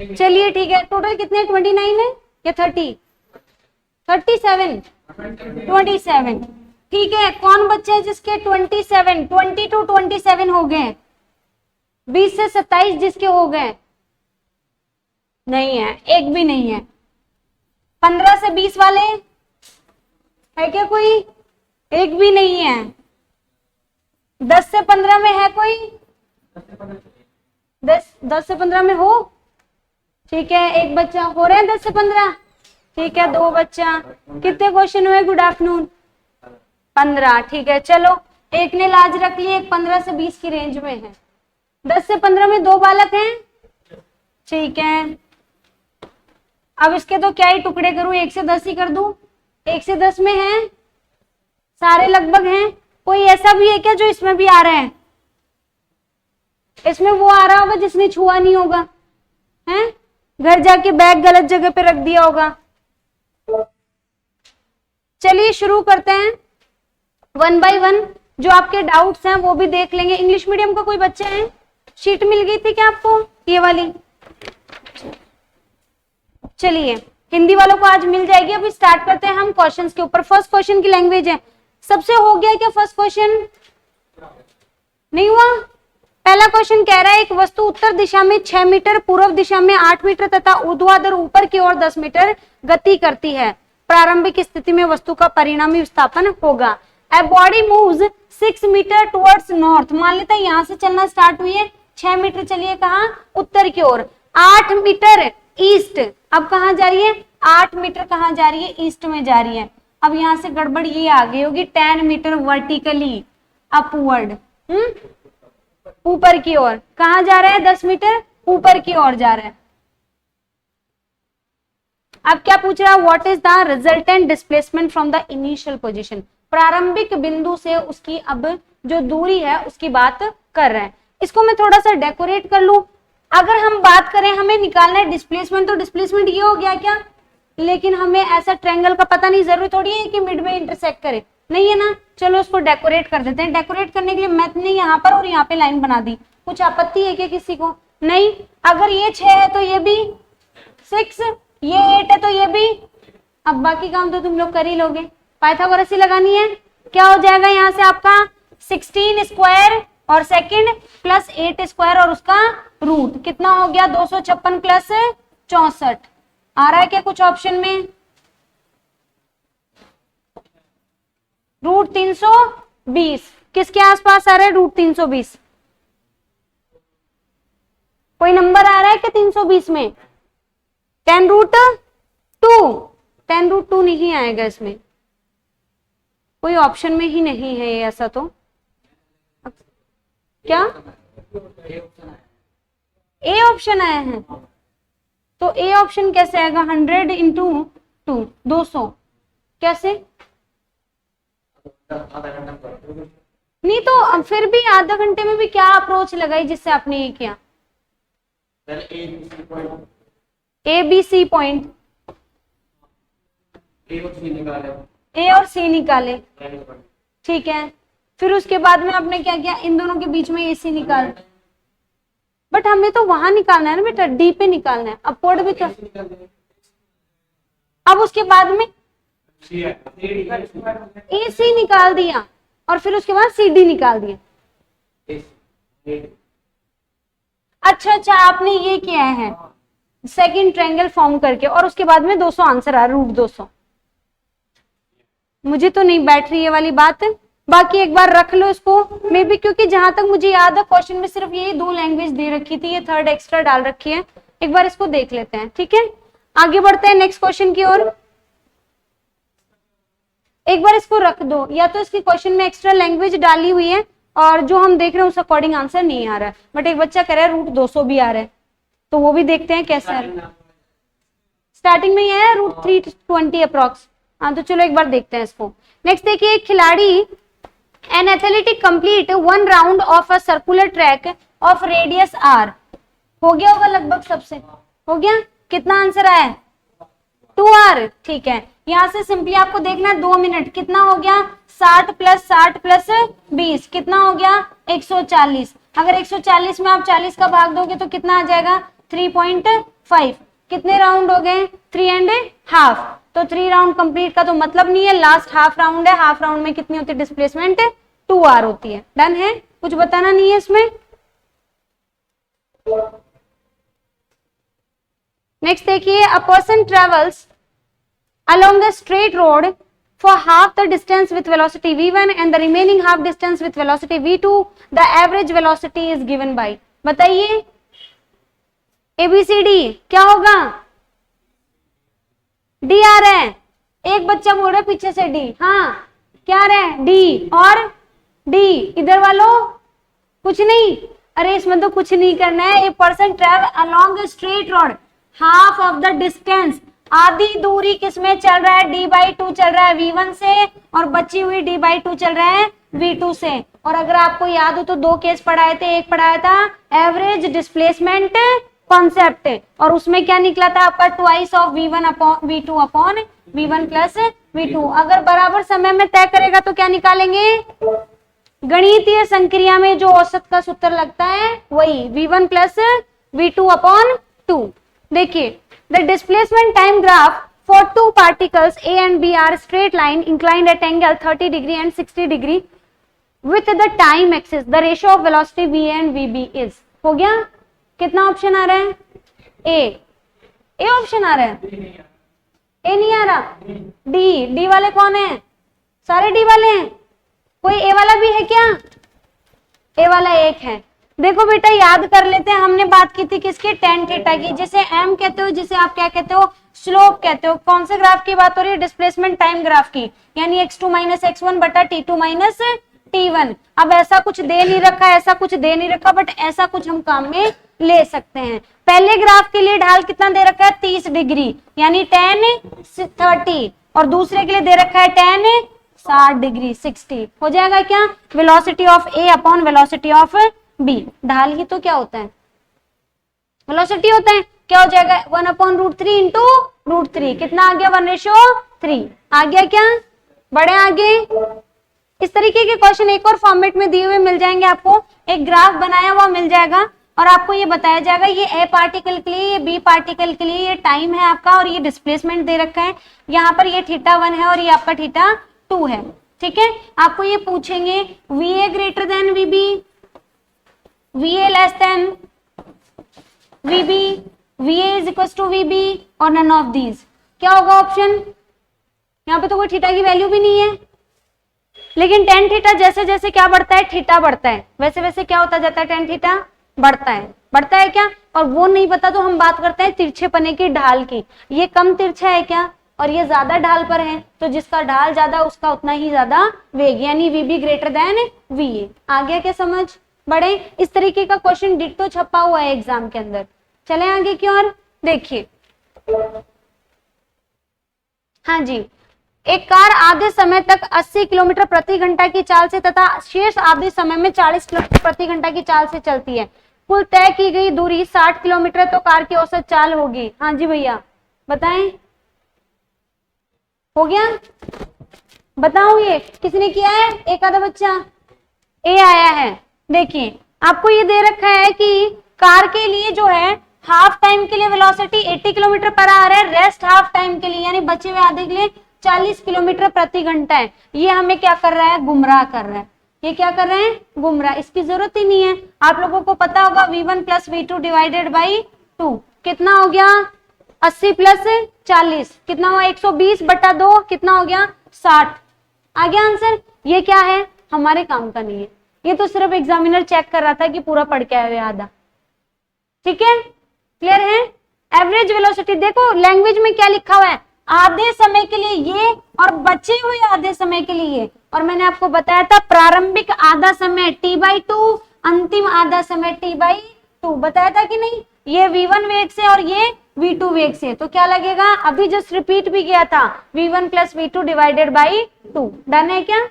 चलिए ठीक है, टोटल कितने 29 है या 30? 37, 27। ठीक है, कौन बच्चे हैं जिसके 27, 20 to 27 हो गए? 20 से 27 जिसके हो गए? नहीं है, एक भी नहीं है। 15 से 20 वाले है क्या कोई? एक भी नहीं है। 10 से 15 में है कोई? 10 से 15 में हो? ठीक है, एक बच्चा। हो रहे हैं 10 से 15? ठीक है, 2 बच्चा। कितने क्वेश्चन हुए? Good afternoon. 15। ठीक है, चलो एक ने लाज रख ली, एक 15 से 20 की रेंज में है। 10 से 15 में 2 बालक हैं। ठीक है, अब इसके तो क्या ही टुकड़े करूं, 1 से 10 ही कर दूं। 1 से 10 में है सारे लगभग हैं। कोई ऐसा भी है क्या जो इसमें भी आ रहा है? इसमें वो आ रहा होगा जिसने छुआ नहीं होगा, हैं? घर जाके बैग गलत जगह पे रख दिया होगा। चलिए शुरू करते हैं 1 by 1। जो आपके डाउट्स हैं वो भी देख लेंगे। इंग्लिश मीडियम का कोई बच्चा है? शीट मिल गई थी क्या आपको ये वाली? चलिए, हिंदी वालों को आज मिल जाएगी। अभी स्टार्ट करते हैं हम क्वेश्चंस के ऊपर। फर्स्ट क्वेश्चन की लैंग्वेज है। सबसे हो गया क्या फर्स्ट क्वेश्चन? नहीं हुआ? पहला क्वेश्चन कह रहा है एक वस्तु उत्तर दिशा में 6 मीटर, पूर्व दिशा में 8 मीटर तथा ऊर्ध्वाधर ऊपर की ओर 10 मीटर गति करती है। प्रारंभिक स्थिति में वस्तु का परिणामी विस्थापन होगा। A body moves 6 metre towards north. मान लेते हैं यहां से चलना स्टार्ट हुई है, 6 मीटर चलिए कहाँ? उत्तर की ओर। 8 मीटर ईस्ट। अब कहाँ जा रही है? 8 मीटर कहाँ जा रही है? ईस्ट में जा रही है। अब यहां से गड़बड़ ये आ गई होगी, 10 मीटर वर्टिकली अपवर्ड, ऊपर की ओर। कहाँ जा रहा है? 10 मीटर ऊपर की ओर जा रहा है। अब क्या पूछ रहा है? What is the resultant displacement from the initial position. प्रारंभिक बिंदु से उसकी अब जो दूरी है उसकी बात कर रहे हैं। इसको मैं थोड़ा सा डेकोरेट कर लूं। अगर हम बात करें हमें निकालना है डिस्प्लेसमेंट, तो डिस्प्लेसमेंट ये हो गया क्या? लेकिन हमें ऐसा ट्रायंगल का पता नहीं, जरूरी थोड़ी है कि मिड में इंटरसेक्ट करे, नहीं है ना। चलो उसको डेकोरेट कर देते हैं। डेकोरेट करने के लिए मैंने यहाँ पर और यहाँ पे लाइन बना दी। कुछ आपत्ति है क्या किसी को? नहीं। अगर ये 6 है तो ये भी 6, ये 8 है तो ये भी। अब बाकी काम तो तुम लोग कर ही लोगे। पाइथागोरस ही लगानी है। क्या हो जाएगा यहाँ से आपका? 16 स्क्वायर और सेकंड प्लस 8 स्क्वायर और उसका रूट कितना हो गया? 256 प्लस 64। आ रहा है क्या कुछ ऑप्शन में? रूट 320 किसके आसपास आ रहा है? रूट 320। कोई नंबर आ रहा है क्या 320 में? 10 रूट 2। 10 रूट 2 नहीं आएगा इसमें, कोई ऑप्शन में ही नहीं है ये ऐसा। तो क्या ए ऑप्शन आया है? तो ए ऑप्शन कैसे आएगा? 100 इंटू 2 200 कैसे? नहीं तो फिर भी आधा घंटे में भी क्या अप्रोच लगाई जिससे आपने ये किया? ए बी सी पॉइंट, ए और सी निकाले। ठीक है, फिर उसके बाद में आपने क्या किया? इन दोनों के बीच में ए सी निकाल। बट हमें तो वहां निकालना है ना बेटा, डी पे निकालना है। अपवर्ड भी कर। अब उसके बाद में ए सी निकाल दिया और फिर उसके बाद सी डी निकाल दिया। अच्छा अच्छा, आपने ये किया है सेकंड ट्रायंगल फॉर्म करके, और उसके बाद में 200 आंसर आ रहा, रूट 200। मुझे तो नहीं बैठ रही ये वाली बात। बाकी एक बार रख लो इसको, मे बी, क्योंकि जहां तक मुझे याद है क्वेश्चन में सिर्फ यही 2 लैंग्वेज दे रखी थी, ये 3rd एक्स्ट्रा डाल रखी है। एक बार इसको देख लेते हैं। ठीक है, आगे बढ़ते हैं नेक्स्ट क्वेश्चन की ओर। एक बार इसको रख दो, या तो इसकी क्वेश्चन में एक्स्ट्रा लैंग्वेज डाली हुई है और जो हम देख रहे हैं उस अकॉर्डिंग आंसर नहीं आ रहा है। बट एक बच्चा कह रहा है रूट 200 भी आ रहा है, तो वो भी देखते हैं कैसे आ रहा है। स्टार्टिंग में ही है रूट 320 अप्रॉक्स। हाँ तो चलो एक बार देखते हैं इसको। नेक्स्ट देखिए, खिलाड़ी an athletic complete 1 round of a circular track of radius R. हो गया होगा लगभग सबसे, हो गया। कितना आंसर आया? 2r। ठीक है, यहां से सिंपली आपको देखना है 2 मिनट कितना हो गया? 60 प्लस 60 प्लस 20 कितना हो गया? 140। अगर 140 में आप 40 का भाग दोगे तो कितना आ जाएगा? 5, कितने राउंड हो गए 3.5, तो 3 राउंड कंप्लीट का तो मतलब नहीं है, लास्ट हाफ राउंड है, हाफ राउंड में कितनी होती है डिस्प्लेसमेंट 2r होती है। डन है, कुछ बताना नहीं है इसमें। नेक्स्ट देखिए, a person travels along a straight road for half the distance with velocity v1 and the remaining half distance with velocity v2, the average velocity is given by, बताइए ABCD क्या होगा, D आ रहा है, एक बच्चा बोल रहा है पीछे से D, हाँ क्या आ रहा है D और D, इधर वालों कुछ नहीं, अरे इसमें तो कुछ नहीं करना है। A person travel along a straight road half of the distance, आधी दूरी किसमें चल रहा है d/2 चल रहा है v1 से, और बची हुई d/2 चल रहा है v2 से। और अगर आपको याद हो तो 2 केस पढ़ाए थे, एक पढ़ाया था एवरेज डिस्प्लेसमेंट कॉन्सेप्ट, और उसमें क्या निकला था आपका twice of v1 upon v2 upon v1 plus v2। अगर बराबर समय में तय करेगा तो क्या निकालेंगे, गणितीय संक्रिया में जो औसत का सूत्र लगता है वही v1 प्लस v2 अपॉन 2। देखिए, the displacement time graph for two particles A and B are straight line inclined at angle 30 degree and 60 degree with the time axis, the ratio of velocity v and vb is, हो गया, कितना option आ रहा है A option आ रहा है, ए नहीं आ रहा, D वाले कौन है, सारे डी वाले हैं, कोई ए वाला भी है क्या, ए वाला एक है। देखो बेटा याद कर लेते हैं, हमने बात की थी किसकी, टेन थीटा की, जिसे एम कहते हो, जिसे आप क्या कहते हो स्लोप कहते हो। कौन से ग्राफ की बात हो रही है, डिस्प्लेसमेंट टाइम ग्राफ की, यानी x2 माइनस x1 बटा t2 माइनस t1। अब ऐसा कुछ दे नहीं रखा, ऐसा कुछ दे नहीं रखा, बट ऐसा कुछ हम काम में ले सकते हैं। पहले ग्राफ के लिए ढाल कितना दे रखा है 30 डिग्री यानी tan 30, और दूसरे के लिए दे रखा है tan 60 डिग्री 60, हो जाएगा क्या, velocity of A upon velocity of B. ढाल ही तो क्या होता है, वेलोसिटी होता है, क्या हो जाएगा 1/√3 इंटू √3, कितना आ गया 1:3 आ गया क्या, बढ़े आगे। इस तरीके के क्वेश्चन एक और फॉर्मेट में दिए हुए मिल जाएंगे आपको, एक ग्राफ बनाया हुआ मिल जाएगा और आपको ये बताया जाएगा ये ए पार्टिकल के लिए, ये बी पार्टिकल के लिए ये टाइम है आपका और ये डिस्प्लेसमेंट दे रखा है, यहाँ पर ये θ1 है और ये आपका θ2 है। ठीक है, आपको ये पूछेंगे VA greater than VB, VA less than VB, VA is equal to VB और नन ऑफ दीज, क्या होगा ऑप्शन, यहाँ पे तो कोई थीटा की वैल्यू भी नहीं है, लेकिन टेन थीटा जैसे जैसे क्या बढ़ता है थीटा बढ़ता है, वैसे वैसे क्या होता जाता है टेन थीटा बढ़ता है क्या, और वो नहीं पता तो हम बात करते हैं तिरछेपने की ढाल की, ये कम तिरछा है क्या और ये ज्यादा ढाल पर है, तो जिसका ढाल ज्यादा उसका उतना ही ज्यादा वेग, यानी VB ग्रेटर देन VA। आ गया क्या समझ, बड़े इस तरीके का क्वेश्चन डिट्टो छपा हुआ है एग्जाम के अंदर। चले आगे की ओर, देखिए हाँ जी, एक कार आधे समय तक 80 किलोमीटर प्रति घंटा की चाल से तथा शेष आधे समय में 40 किलोमीटर प्रति घंटा की चाल से चलती है, कुल तय की गई दूरी 60 किलोमीटर, तो कार की औसत चाल होगी। हाँ जी भैया बताएं, हो गया, बताओ ये किसने किया है, एक आधा बच्चा, ए आया है। देखिए आपको ये दे रखा है कि कार के लिए जो है हाफ टाइम के लिए वेलोसिटी 80 किलोमीटर पर आवर है, रेस्ट हाफ टाइम के लिए यानी बचे हुए आधे के लिए 40 किलोमीटर प्रति घंटा है। ये हमें क्या कर रहा है, गुमराह कर रहा है, ये क्या कर रहे हैं गुमराह, इसकी जरूरत ही नहीं है। आप लोगों को पता होगा v1 plus v2 divided by 2 कितना हो गया, 80 प्लस 40 कितना हुआ 120 बटा 2 कितना हो गया 60, आ गया आंसर। ये क्या है, हमारे काम का नहीं है, ये तो सिर्फ एग्जामिनर चेक कर रहा था कि पूरा पढ़ के आए हुए आधा। ठीक है, क्लियर है। एवरेज वेलोसिटी देखो लैंग्वेज में क्या लिखा हुआ है, आधे समय के लिए ये और बचे हुए आधे समय के लिए ये, और मैंने आपको बताया था प्रारंभिक आधा समय t/2, अंतिम आधा समय t/2, बताया था कि नहीं, ये v1 वेग से और ये v2 वेग से, तो क्या लगेगा, अभी जस्ट रिपीट भी किया था v1 plus v2 divided by 2। Done है क्या,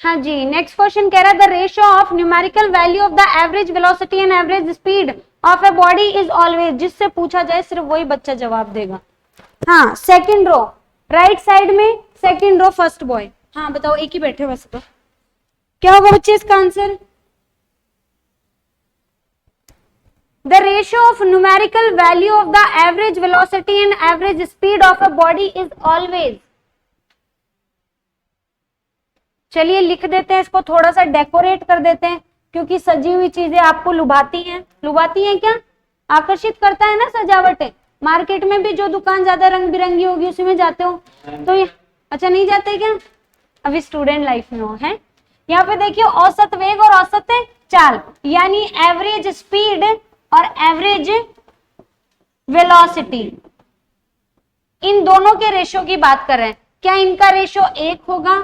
हाँ जी। नेक्स्ट क्वेश्चन कह रहा है the ratio of numerical value of the average velocity and average speed of a body is always, जिससे पूछा जाए सिर्फ वही बच्चा जवाब देगा। हाँ, सेकंड रो राइट साइड में, सेकंड रो फर्स्ट बॉय। हाँ बताओ, एक ही बैठे वैसे तो क्या होगा बच्चे इसका answer, ratio of numerical value of the average velocity and average speed of a body is always. चलिए लिख देते हैं इसको, थोड़ा सा डेकोरेट कर देते हैं, क्योंकि सजी हुई चीजें आपको लुभाती हैं क्या, आकर्षित करता है ना सजावट है। मार्केट में भी जो दुकान ज्यादा रंग बिरंगी होगी उसी में जाते हो, तो ये अच्छा नहीं जाते क्या, अभी स्टूडेंट लाइफ में हो है। यहाँ पे देखिए औसत वेग और औसत चाल, यानी एवरेज स्पीड और एवरेज वेलोसिटी, इन दोनों के रेशो की बात कर रहे हैं। क्या इनका रेशो 1 होगा,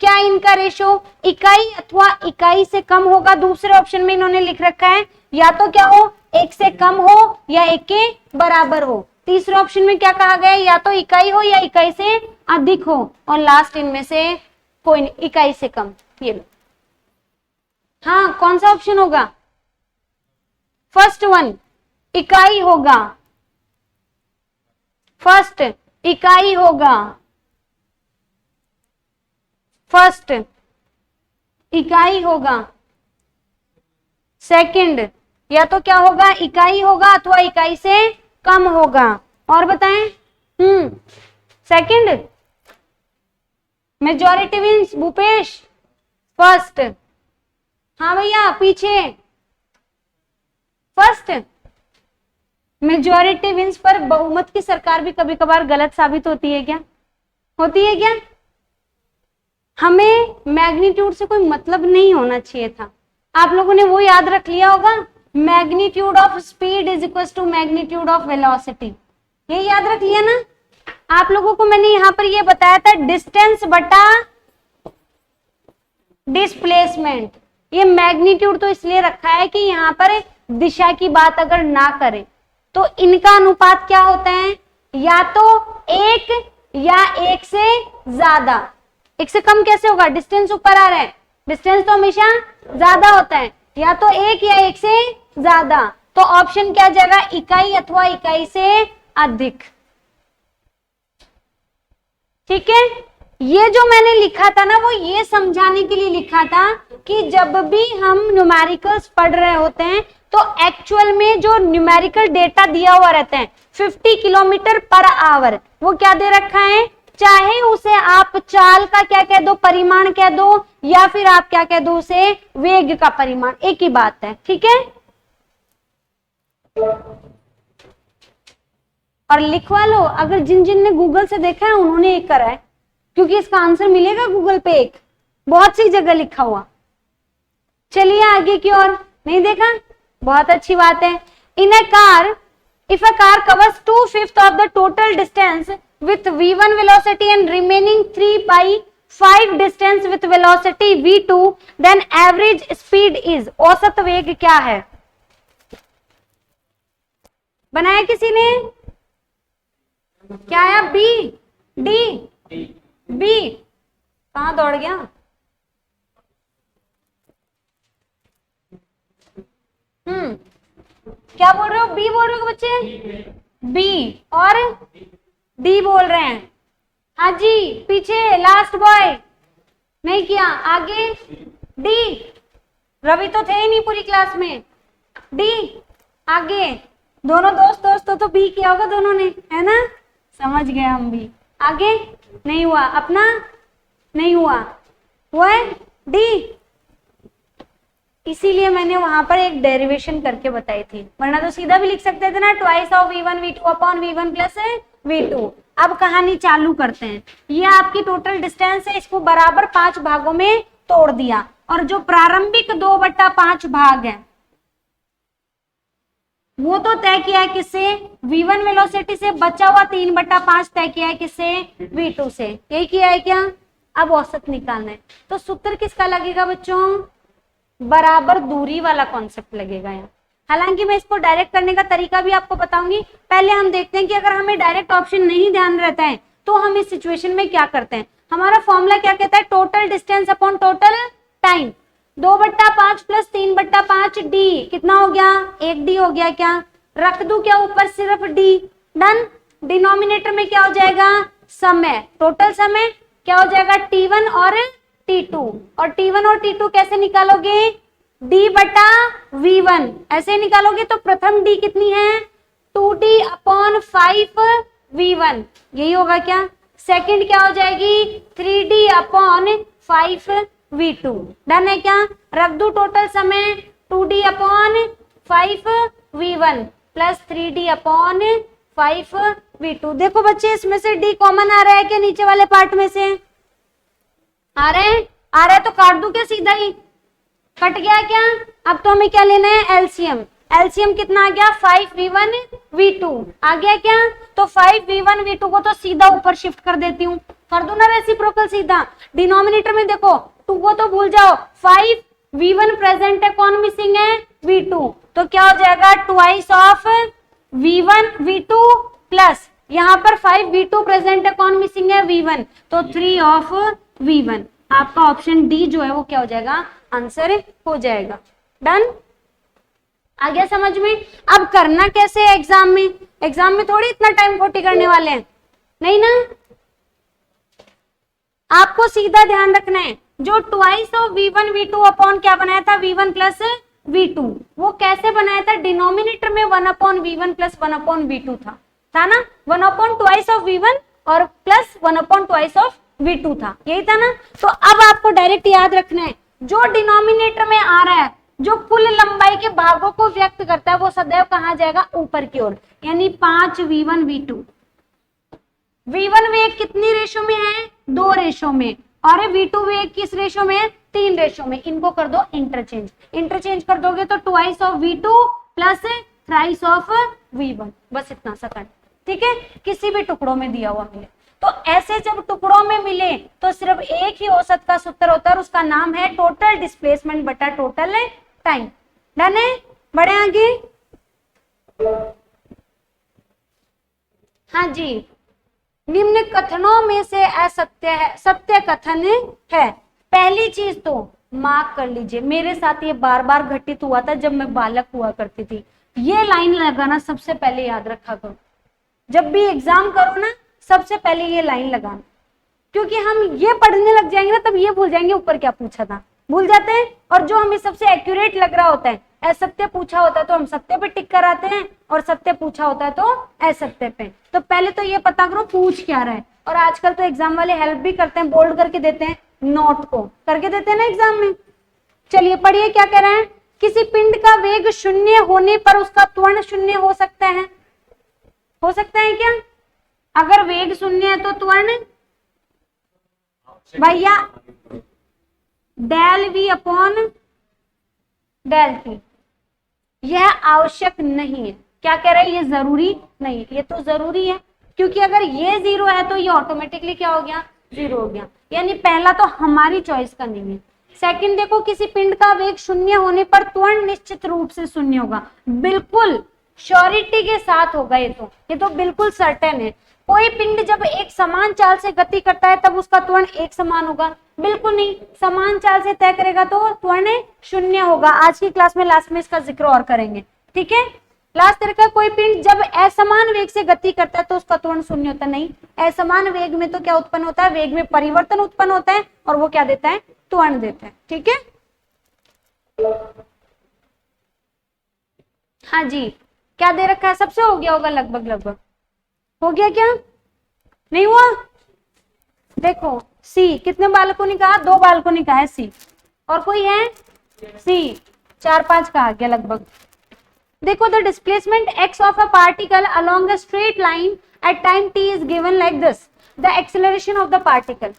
क्या इनका रेशो इकाई अथवा इकाई से कम होगा। दूसरे ऑप्शन में इन्होंने लिख रखा है या तो क्या हो 1 से कम हो या 1 के बराबर हो। तीसरे ऑप्शन में क्या कहा गया है, या तो इकाई हो या इकाई से अधिक हो, और लास्ट इनमें से कोई नहीं, इकाई से कम। ये लो, हाँ कौन सा ऑप्शन होगा, फर्स्ट वन इकाई होगा, फर्स्ट इकाई होगा, फर्स्ट इकाई होगा, सेकंड या तो क्या होगा इकाई होगा अथवा इकाई से कम होगा। और बताएं, second majority wins, Bhupesh first, हाँ भैया पीछे, फर्स्ट मेजॉरिटी विंस पर बहुमत की सरकार भी कभी कभार गलत साबित होती है क्या, होती है क्या। हमें मैग्नीट्यूड से कोई मतलब नहीं होना चाहिए था, आप लोगों ने वो याद रख लिया होगा, magnitude of speed is equal to magnitude of velocity, ये याद रख लिया ना। आप लोगों को मैंने यहाँ पर ये बताया था डिस्टेंस बटा डिस्प्लेसमेंट। ये मैग्नीट्यूड तो इसलिए रखा है कि यहाँ पर दिशा की बात अगर ना करें तो इनका अनुपात क्या होता है, या तो 1 या 1 से ज्यादा। 1 से कम कैसे होगा, डिस्टेंस ऊपर आ रहा है, डिस्टेंस तो हमेशा ज्यादा होता है, या तो 1 या 1 से ज्यादा। तो ऑप्शन क्या जाएगा, इकाई अथवा इकाई से अधिक। ठीक है, ये जो मैंने लिखा था ना वो ये समझाने के लिए लिखा था कि जब भी हम न्यूमेरिकल्स पढ़ रहे होते हैं तो एक्चुअल में जो न्यूमेरिकल डेटा दिया हुआ रहता है 50 किलोमीटर पर आवर, वो क्या दे रखा है, चाहे उसे आप चाल का क्या कह दो, परिमाण कह दो, या फिर आप क्या कह दो उसे वेग का परिमाण, एक ही बात है। ठीक है, और लिखवा लो, अगर जिन जिन ने गूगल से देखा है उन्होंने एक करा है, क्योंकि इसका आंसर मिलेगा गूगल पे एक बहुत सी जगह लिखा हुआ। चलिए आगे की ओर, नहीं देखा, बहुत अच्छी बात है। In a car, if a car covers 2/5 of the total distance with v1 velocity and remaining 3/5 distance with velocity v2, then average speed is, औसत वेग क्या है, बनाया किसी ने, क्या आया, बी डी बी, कहां दौड़ गया, क्या बोल रहे हो, बी बोल रहे हो बच्चे, बी और डी बोल रहे हैं। हाँ जी, पीछे लास्ट बॉय नहीं किया, आगे डी, रवि तो थे ही नहीं पूरी क्लास में, डी आगे, दोनों दोस्त तो बी किया होगा दोनों ने, है ना, समझ गए हम भी। आगे नहीं हुआ, अपना नहीं हुआ, हुआ है डी, इसीलिए मैंने वहां पर एक डेरिवेशन करके बताई थी, वरना तो सीधा भी लिख सकते थे ना, twice of v1 v2 upon v1 plus v2। अब कहानी चालू करते हैं, ये आपकी टोटल डिस्टेंस है, इसको बराबर 5 भागों में तोड़ दिया, और जो प्रारंभिक 2/5 भाग है वो तो तय किया है किससे, v1 वेलोसिटी से, बचा हुआ 3/5 तय किया है किससे, v2 से, यही किया है क्या। अब औसत निकालना है, तो सूत्र किसका लगेगा बच्चों, बराबर दूरी वाला कॉन्सेप्ट लगेगा यहाँ। हालांकि मैं इसको डायरेक्ट करने का तरीका भी आपको बताऊंगी, पहले हम देखते हैं कि अगर हमें डायरेक्ट ऑप्शन नहीं ध्यान रहता है तो हम इस सिचुएशन में क्या करते हैं। हमारा फॉर्मूला क्या कहता है, total distance upon total time, 2/5 plus 3/5 D, कितना हो गया, 1 डी हो गया, क्या रख दूं क्या ऊपर सिर्फ डी, डन। डिनोमिनेटर में क्या हो जाएगा, समय, टोटल समय क्या हो जाएगा, T1 और T2, और T1 और T2 कैसे निकालोगे, डी बटा V1, ऐसे निकालोगे तो प्रथम डी कितनी है 2D अपॉन 5V1, यही होगा क्या। सेकंड क्या हो जाएगी 3D अपॉन 5V2, डन है क्या। रख दू टोटल समय 2D upon 5V1 plus 3D upon 5V2। देखो बच्चे इसमें से D कॉमन आ रहा है क्या, नीचे वाले पार्ट में से आ रहे हैं, आ रहा है तो काट दू क्या, सीधा ही कट गया क्या। अब तो हमें क्या लेना है एलसीएम, एलसीएम कितना आ गया 5V1 V2 आ गया क्या। तो 5V1 V2 को तो सीधा ऊपर शिफ्ट कर देती हूँ, कर दू ना रेसिप्रोकल सीधा। डिनोमिनेटर में देखो 2 को तो भूल जाओ, 5V1 प्रेजेंट है, कौन मिसिंग है V2, तो क्या हो जाएगा twice of V1 V2 plus यहाँ पर 5V2 प्रेजेंट है, कौन मिसिंग है V1, तो 3 ऑफ V1। आपका ऑप्शन डी जो है वो क्या हो जाएगा, आंसर हो जाएगा। डन, आ गया समझ में। अब करना कैसे है एग्जाम में, एग्जाम में थोड़ी इतना टाइम खोटी करने वाले हैं, नहीं ना। आपको सीधा ध्यान रखना है, जो twice of V1 V2 upon क्या बनाया था V1 प्लस V2, वो कैसे बनाया था, डिनोमिनेटर में 1 upon V1 plus 1 upon V2 था ना, 1 अपॉन ट्वाइस ऑफ V1 और plus 1 upon twice of V2 था, यही था ना। तो अब आपको डायरेक्ट याद रखना है, जो डिनोमिनेटर में आ रहा है, जो कुल लंबाई के भागों को व्यक्त करता है, वो सदैव कहां जाएगा, ऊपर की ओर, यानी 5V1 V2। V1 वेग कितनी रेशो में है, 2 रेशो में, और V2 वेग किस रेशो में है, 3 रेशो में। इनको कर दो इंटरचेंज, इंटरचेंज कर दोगे तो twice of V2 plus thrice of V1, बस इतना सा कर, ठीक है। किसी भी टुकड़ों में दिया हुआ मिले तो ऐसे जब टुकड़ों में मिले तो सिर्फ एक ही औसत का सूत्र होता है, और उसका नाम है टोटल डिस्प्लेसमेंट बटा टोटल टाइम। डन है, बढ़े आगे। हाँ जी, निम्न कथनों में से असत्य है, सत्य कथन है। पहली चीज तो मार्क कर लीजिए, मेरे साथ ये बार बार घटित हुआ था जब मैं बालक हुआ करती थी। ये लाइन लगाना सबसे पहले याद रखा करो, जब भी एग्जाम करो ना सबसे पहले ये लाइन लगाना, क्योंकि हम ये पढ़ने लग जाएंगे ना तब ये भूल जाएंगे ऊपर क्या पूछा था, भूल जाते हैं। और जो हमें सबसे एक्यूरेट लग रहा होता है, असत्य पूछा होता है तो हम सत्य पे टिक कराते हैं, और सत्य पूछा होता है तो असत्य पे। तो पहले तो ये पता करो पूछ क्या रहा है। और आजकल तो एग्जाम वाले हेल्प भी करते हैं, बोल्ड करके देते हैं, नोट को करके देते हैं ना एग्जाम में। चलिए पढ़िए क्या कह रहे हैं, किसी पिंड का वेग 0 होने पर उसका त्वरण 0 हो सकता है, हो सकता है क्या। अगर वेग 0 है तो त्वरण भैया del V upon del T, यह आवश्यक नहीं है। क्या कह रहे हैं, ये जरूरी नहीं है, ये तो जरूरी है, क्योंकि अगर ये 0 है तो ये ऑटोमेटिकली क्या हो गया, 0 हो गया। यानी पहला तो हमारी चॉइस का नहीं है। सेकंड देखो, किसी पिंड का वेग 0 होने पर त्वरण निश्चित रूप से 0 होगा, बिल्कुल श्योरिटी के साथ होगा, ये तो बिल्कुल सर्टेन है। कोई पिंड जब एक समान चाल से गति करता है तब उसका त्वरण एक समान होगा, बिल्कुल नहीं, समान चाल से तय करेगा तो त्वरण 0 होगा। आज की क्लास में लास्ट में इसका जिक्र और करेंगे, ठीक है। लास्ट तरीका, कोई पिंड जब असमान वेग से गति करता है तो उसका त्वरण 0 होता नहीं, असमान वेग में तो क्या उत्पन्न होता है, वेग में परिवर्तन उत्पन्न होता है, और वो क्या देता है, त्वरण देता है, ठीक है। हाँ जी, क्या दे रखा है, सबसे हो गया होगा लगभग लगभग, हो गया क्या, नहीं हुआ। देखो सी, कितने बालकों ने कहा, 2 बालकों ने कहा है सी, और कोई है सी, 4-5 कहा गया लगभग। देखो, the displacement x of a particle along a straight line at time t is given like this, the acceleration of the particle.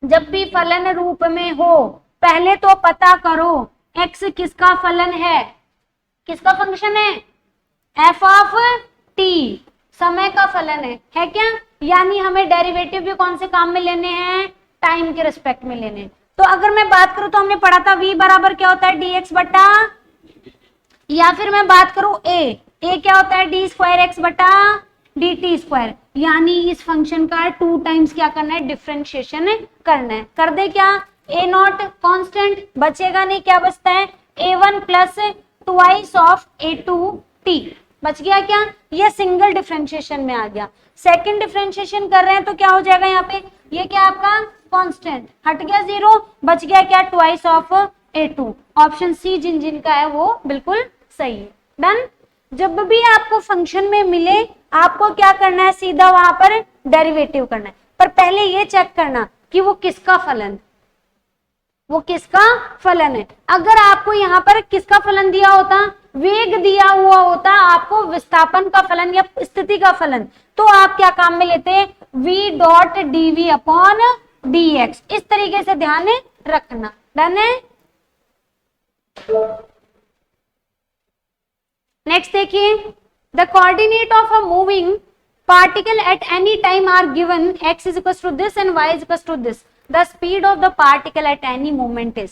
जब भी फलन रूप में हो, पहले तो पता करो x किसका फलन है, किसका फंक्शन है, f ऑफ t, समय का फलन है क्या। यानी हमें डेरिवेटिव भी कौन से काम में लेने हैं, टाइम के रिस्पेक्ट में लेने। तो अगर मैं बात करूं तो हमने पढ़ा था v बराबर क्या होता है, dx बटा, या फिर मैं बात करूं a क्या होता है, d स्क्वायर x बटा dt स्क्वायर। यानी इस फंक्शन का 2 टाइम्स क्या करना है, डिफरेंशिएशन करना है। कर दे क्या, a नॉट कांस्टेंट बचेगा नहीं, क्या बचता है, a1 plus twice of a2t बच गया क्या, ये सिंगल डिफरेंशिएशन में आ गया। सेकंड डिफरेंशिएशन कर रहे हैं तो क्या हो जाएगा यहाँ पे, ये क्या आपका कांस्टेंट, हट गया 0, बच गया क्या, twice of A2। Option C जिन का है वो बिल्कुल सही है। डन। जब भी आपको फंक्शन में मिले आपको क्या करना है, सीधा वहां पर डेरिवेटिव करना है, पर पहले ये चेक करना कि वो किसका फलन, वो किसका फलन है। अगर आपको यहाँ पर किसका फलन दिया होता, वेग दिया हुआ होता आपको विस्थापन का फलन या स्थिति का फलन, तो आप क्या काम में लेते, v dot dv upon dx। इस तरीके से ध्यान रखना। डन है। नेक्स्ट देखिए, the coordinate of a moving particle at any time are given, x is equal to this and y is equal to this, the speed of the particle at any moment is.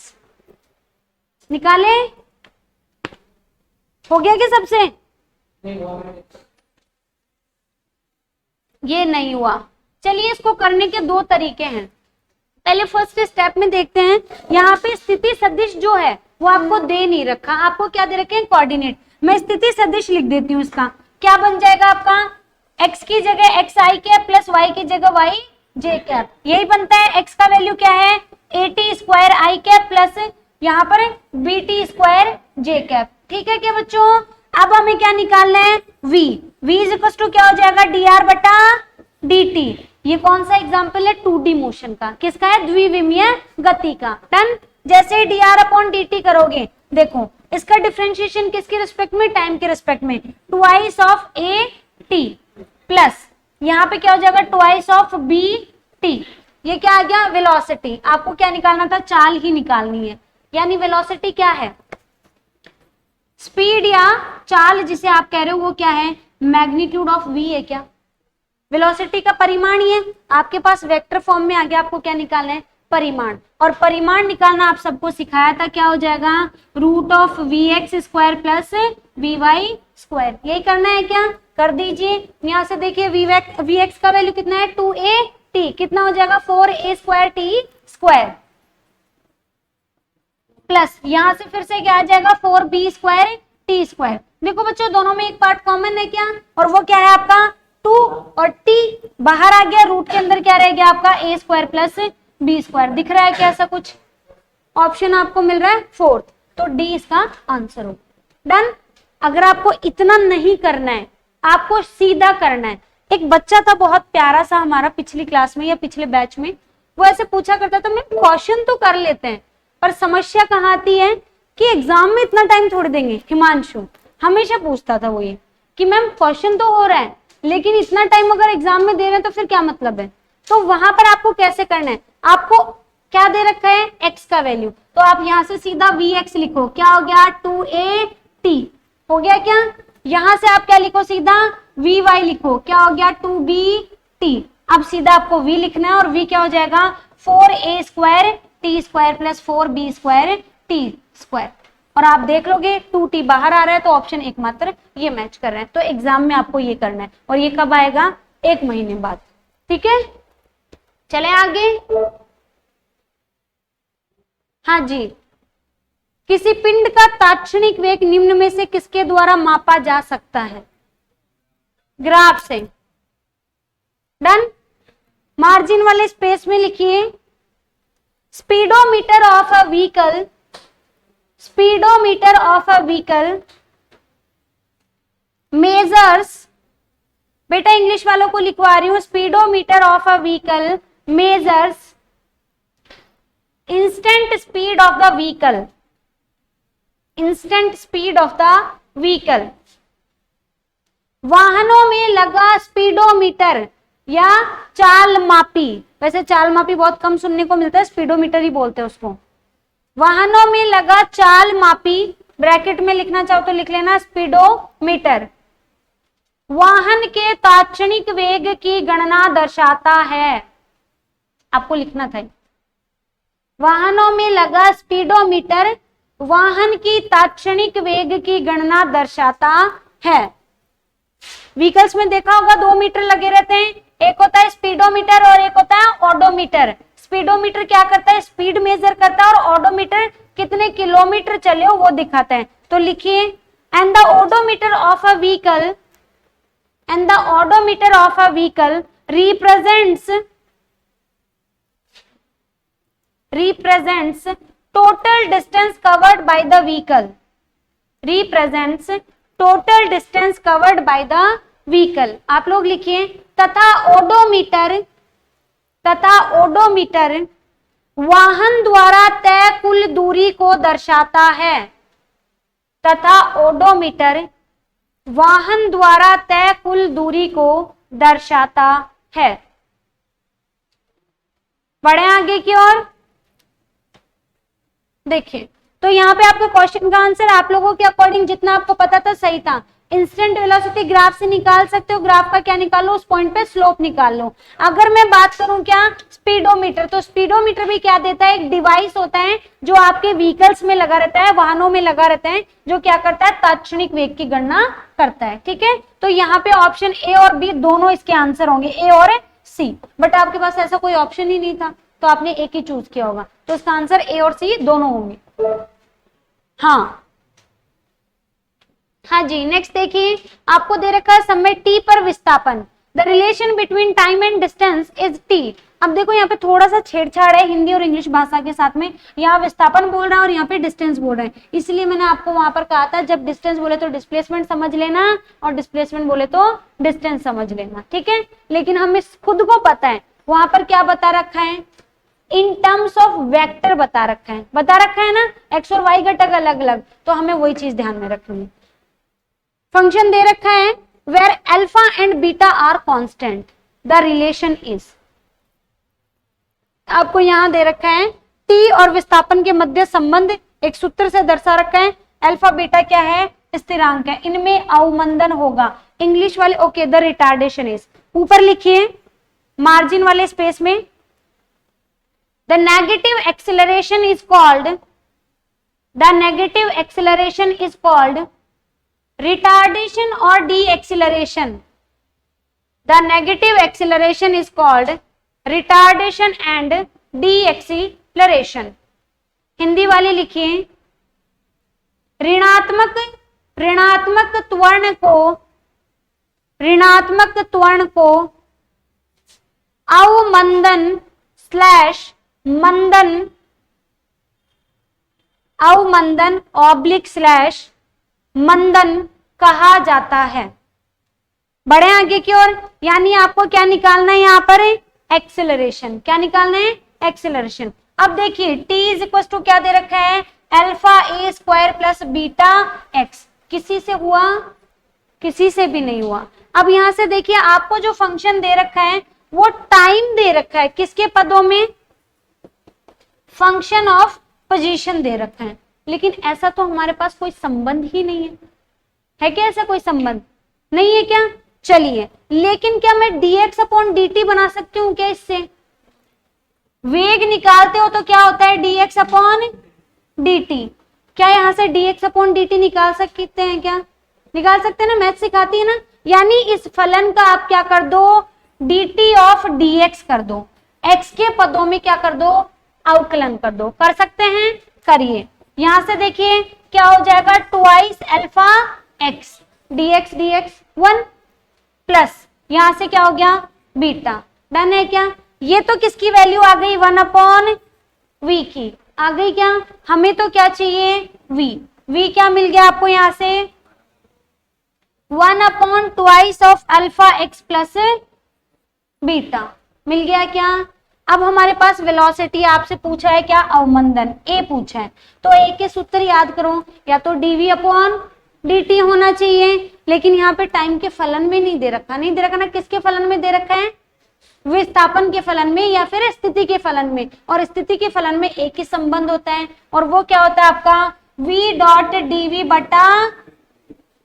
निकाले, हो गया क्या सबसे? ये नहीं हुआ। चलिए इसको करने के दो तरीके हैं। पहले फर्स्ट स्टेप में देखते हैं, यहाँ पे स्थिति सदिश जो है वो आपको दे नहीं रखा, आपको क्या दे रखे हैं, कोऑर्डिनेट। मैं स्थिति सदिश लिख देती हूँ, इसका क्या बन जाएगा आपका, x की जगह एक्स आई कैप प्लस y की जगह y जे कैप, यही बनता है। x का वैल्यू क्या है, AT square I cap plus यहाँ पर BT स्क्वायर जे कैप। ठीक है क्या बच्चों? अब हमें क्या निकालना है, v इज इक्वल टू क्या हो जाएगा, dr बटा dt। ये कौन सा एग्जाम्पल है, 2D मोशन का, किसका है, द्विविमीय गति का। डन। जैसे dr अपॉन dt करोगे, देखो इसका डिफरेंशिएशन किसके रिस्पेक्ट में, टाइम के रिस्पेक्ट में, ट्वाइस ऑफ AT प्लस यहाँ पे क्या हो जाएगा, ट्वाइस ऑफ BT। ये क्या आ गया, वेलोसिटी। आपको क्या निकालना था, चाल ही निकालनी है, यानी वेलोसिटी क्या है, स्पीड या चाल जिसे आप कह रहे हो वो क्या है, मैग्नीट्यूड ऑफ v है क्या, वेलोसिटी का परिमाण ही है। आपके पास वेक्टर फॉर्म में आ गया, आपको क्या निकालना है, परिमाण। और परिमाण निकालना आप सबको सिखाया था, क्या हो जाएगा, root of vx square plus vy square. यही करना है क्या, कर दीजिए। यहां से देखिए vx का वैल्यू कितना है, 2at, कितना हो जाएगा, 4a square t square plus यहां से फिर से क्या आ जाएगा, 4b स्क्वायर t स्क्वायर। देखो बच्चों दोनों में एक पार्ट कॉमन है क्या, और वो क्या है आपका 2, और t बाहर आ गया, रूट के अंदर क्या रह गया आपका a square plus b square. दिख रहा है क्या ऐसा कुछ, ऑप्शन आपको मिल रहा है 4th, तो d इसका आंसर हो। डन। अगर आपको इतना नहीं करना है, आपको सीधा करना है। एक बच्चा था बहुत प्यारा सा हमारा पिछली क्लास में या पिछले बैच में, वो ऐसे पूछा करता था, मैं क्वेश्चन तो कर लेते हैं पर समस्या कहाँ आती है कि एग्जाम में इतना टाइम थोड़ी देंगे। हिमांशु हमेशा पूछता था वो ये कि मैम क्वेश्चन तो हो रहा है लेकिन इतना टाइम अगर एग्जाम में दे रहे हैं तो फिर क्या मतलब है। तो वहां पर आपको कैसे करना है, आपको क्या दे रखा है, x का वैल्यू, तो आप यहां से सीधा vx लिखो, क्या हो गया 2at हो गया क्या। यहां से आप क्या लिखो, सीधा vy लिखो, क्या हो गया 2bt। अब सीधा आपको v लिखना है और v क्या हो जाएगा 4a square t square plus 4b square t square. और आप देख लोगे 2t बाहर आ रहा है तो ऑप्शन एकमात्र ये मैच कर रहे हैं। तो एग्जाम में आपको ये करना है और ये कब आएगा, 1 महीने बाद। ठीक है, चले आगे। हाँ जी, किसी पिंड का तात्क्षणिक वेग निम्न में से किसके द्वारा मापा जा सकता है, ग्राफ से। डन। मार्जिन वाले स्पेस में लिखिए, speedometer of a vehicle, speedometer of a vehicle measures, बेटा इंग्लिश वालों को लिखवा रही हूं, speedometer of a vehicle measures instant speed of the vehicle, instant speed of the vehicle. वाहनों में लगा स्पीडोमीटर या चाल मापी, वैसे चाल मापी बहुत कम सुनने को मिलता है, स्पीडोमीटर ही बोलते हैं उसको। वाहनों में लगा चाल मापी, ब्रैकेट में लिखना चाहो तो लिख लेना स्पीडोमीटर, वाहन के तात्क्षणिक वेग की गणना दर्शाता है। आपको लिखना था, वाहनों में लगा स्पीडोमीटर वाहन की तात्क्षणिक वेग की गणना दर्शाता है। व्हीकल्स में देखा होगा 2 मीटर लगे रहते हैं, एक होता है स्पीडोमीटर और एक होता है ऑडोमीटर। स्पीडोमीटर क्या करता है, स्पीड मेजर करता है, और ऑडोमीटर कितने किलोमीटर चले हो वो दिखाता है। तो लिखिए, and the odometer of a vehicle, and the odometer of a vehicle represents represents total distance covered by the vehicle, represents total distance covered by the vehicle। आप लोग लिखिए तथा ओडोमीटर वाहन द्वारा तय कुल दूरी को दर्शाता है, तथा ओडोमीटर वाहन द्वारा तय कुल दूरी को दर्शाता है। बढ़े आगे की ओर। देखिए तो यहाँ पे आपके क्वेश्चन का आंसर आप लोगों के अकॉर्डिंग जितना आपको पता था सही था। इंस्टेंट वेलोसिटी ग्राफ से निकाल सकते हो, ग्राफ का क्या निकालो, उस पॉइंट पे स्लोप निकाल लो। अगर मैं बात करूं क्या स्पीडोमीटर, तो स्पीडोमीटर भी क्या देता है, एक डिवाइस होता है जो आपके व्हीकल्स में लगा रहता है, वाहनों में लगा रहता है, जो क्या करता है तात्क्षणिक वेग की गणना करता है। ठीक है, तो यहाँ पे ऑप्शन ए और बी दोनों इसके आंसर होंगे, ए और सी। बट आपके पास ऐसा कोई ऑप्शन ही नहीं था तो आपने एक ही चूज किया होगा, तो इसका आंसर ए और सी दोनों होंगे। हाँ जी, नेक्स्ट देखिए आपको दे रखा है समय टी पर विस्थापन, the relation between time and distance is T. अब देखो यहाँ पे थोड़ा सा छेड़छाड़ है हिंदी और इंग्लिश भाषा के साथ में, यहाँ विस्थापन बोल रहा है और यहाँ पे डिस्टेंस बोल रहे हैं, इसलिए मैंने आपको वहां पर कहा था जब डिस्टेंस बोले तो डिस्प्लेसमेंट समझ लेना और डिस्प्लेसमेंट बोले तो डिस्टेंस समझ लेना। ठीक है, लेकिन हमें खुद को पता है वहां पर क्या बता रखा है, इन टर्म्स ऑफ वेक्टर बता रखा है ना, एक्स और वाई घटक अलग अलग, तो हमें वही चीज ध्यान में रखनी है। फंक्शन दे रखा है where alpha and beta are constant, the relation is, आपको यहां दे रखा है टी और विस्थापन के मध्य संबंध एक सूत्र से दर्शा रखा है, अल्फा बीटा क्या है, स्थिरांक है, इनमें अवमंदन होगा। इंग्लिश वाले ओके, द रिटार्डेशन इज, ऊपर लिखिए मार्जिन वाले स्पेस में, the negative acceleration is called retardation or deceleration, the negative acceleration is called retardation and deceleration। Hindi वाले लिखिए ऋणात्मक त्वरण को अवमंदन मंदन कहा जाता है। बढ़े आगे की ओर, यानी आपको क्या निकालना है यहाँ पर, एक्सेलरेशन। क्या निकालना है, एक्सेलरेशन। अब देखिए t इज इक्वल टू क्या दे रखा है, अल्फा ए स्क्वायर प्लस बीटा एक्स, किसी से हुआ, किसी से भी नहीं हुआ। अब यहां से देखिए आपको जो फंक्शन दे रखा है वो टाइम दे रखा है, किसके पदों में, फंक्शन ऑफ पोजीशन दे रखा है, लेकिन ऐसा तो हमारे पास कोई संबंध ही नहीं है क्या, ऐसा कोई संबंध नहीं है क्या, चलिए, लेकिन क्या मैं dx अपॉन dt बना सकती हूँ क्या, इससे वेग निकालते हो तो क्या होता है dx अपॉन dt, क्या यहाँ से dx अपॉन dt निकाल सकते हैं क्या, निकाल सकते हैं ना, मैथ सिखाती है ना। यानी इस फलन का आप क्या कर दो, dt ऑफ dx कर दो, x के पदों में क्या कर दो, अवकलन कर दो, कर सकते हैं, करिए। यहां से देखिए क्या हो जाएगा, twice alpha x dx 1 plus यहां से क्या हो गया, बीटा, डन है क्या। ये तो किसकी वैल्यू आ गई, 1 अपॉन वी की आ गई क्या, हमें तो क्या चाहिए, v क्या मिल गया आपको यहां से, 1 upon twice of alpha x plus beta मिल गया क्या। अब हमारे पास वेलोसिटी आपसे पूछा है क्या, अवमंदन, ए पूछा है, तो ए के सूत्र याद करो, या तो dv अपॉन dt होना चाहिए, लेकिन यहाँ पे टाइम के फलन में नहीं दे रखा ना, किसके फलन में दे रखा है, विस्थापन के फलन में या फिर स्थिति के फलन में, और स्थिति के फलन में एक ही संबंध होता है, और वो क्या होता है आपका v डॉट dv बटा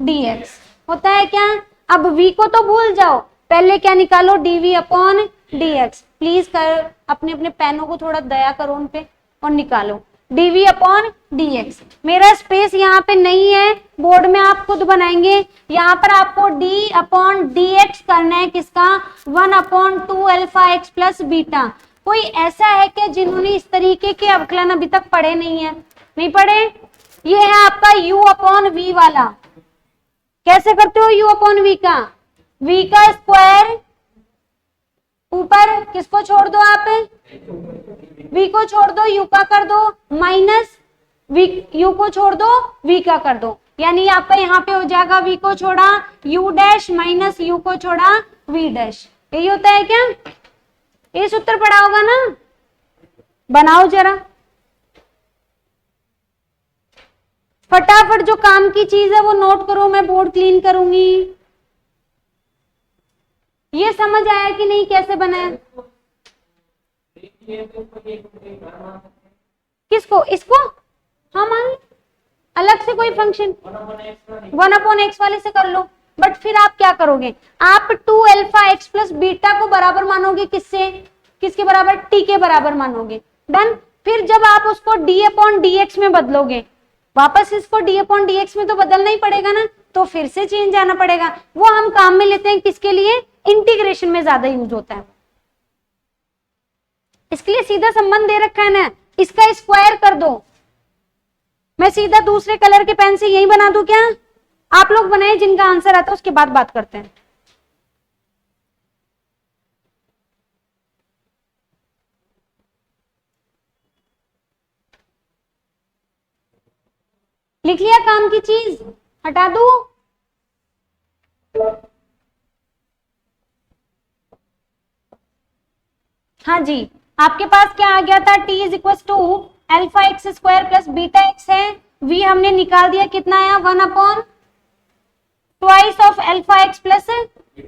dx होता है क्या। अब v को तो भूल जाओ, पहले क्या निकालो, dv अपॉन dx, प्लीज कर अपने अपने पेनों को थोड़ा दया करो उन पे और निकालो, dv अपॉन dx। मेरा स्पेस यहाँ पे नहीं है, बोर्ड में आप खुद बनाएंगे, यहाँ पर आपको d अपॉन dx करना है, किसका, 1 upon 2 alpha x plus beta. कोई ऐसा है क्या जिन्होंने इस तरीके के अवकलन अभी तक पढ़े नहीं है, नहीं पढ़े, ये है आपका u अपॉन v वाला, कैसे करते हो u अपॉन v का, v का स्क्वायर ऊपर किसको छोड़ दो आप, v को छोड़ दो u का कर दो माइनस v, u को छोड़ दो v का कर दो, यानी आपका यहाँ पे हो जाएगा v को छोड़ा u डैश माइनस u को छोड़ा v डैश। यही होता है क्या? ये सूत्र पढ़ा होगा ना, बनाओ जरा फटाफट, जो काम की चीज है वो नोट करो, मैं बोर्ड क्लीन करूंगी। ये समझ आया कि नहीं कैसे बनाया? किसको? इसको? हाँ मान अलग से कोई फंक्शन 1/x वाले से कर लो, बट फिर आप क्या करोगे, आप 2 अल्फा एक्स प्लस बीटा को बराबर मानोगे किससे? किसके बराबर? t के बराबर मानोगे। डन। फिर जब आप उसको d/dx में बदलोगे, वापस इसको d/dx में तो बदलना ही पड़ेगा ना, तो फिर से चेंज आना पड़ेगा। वो हम काम में लेते हैं किसके लिए? इंटीग्रेशन में ज्यादा यूज होता है। इसके लिए सीधा संबंध दे रखा है ना, इसका स्क्वायर कर दो। मैं सीधा दूसरे कलर के पेन से यही बना दूं क्या? आप लोग बनाए, जिनका आंसर आता है उसके बाद बात करते हैं। लिख लिया काम की चीज? हटा दूं? हाँ जी, आपके पास क्या आ गया था? t is equal to alpha x square plus beta x है, v हमने निकाल दिया, कितना आया? 1/2 of alpha x plus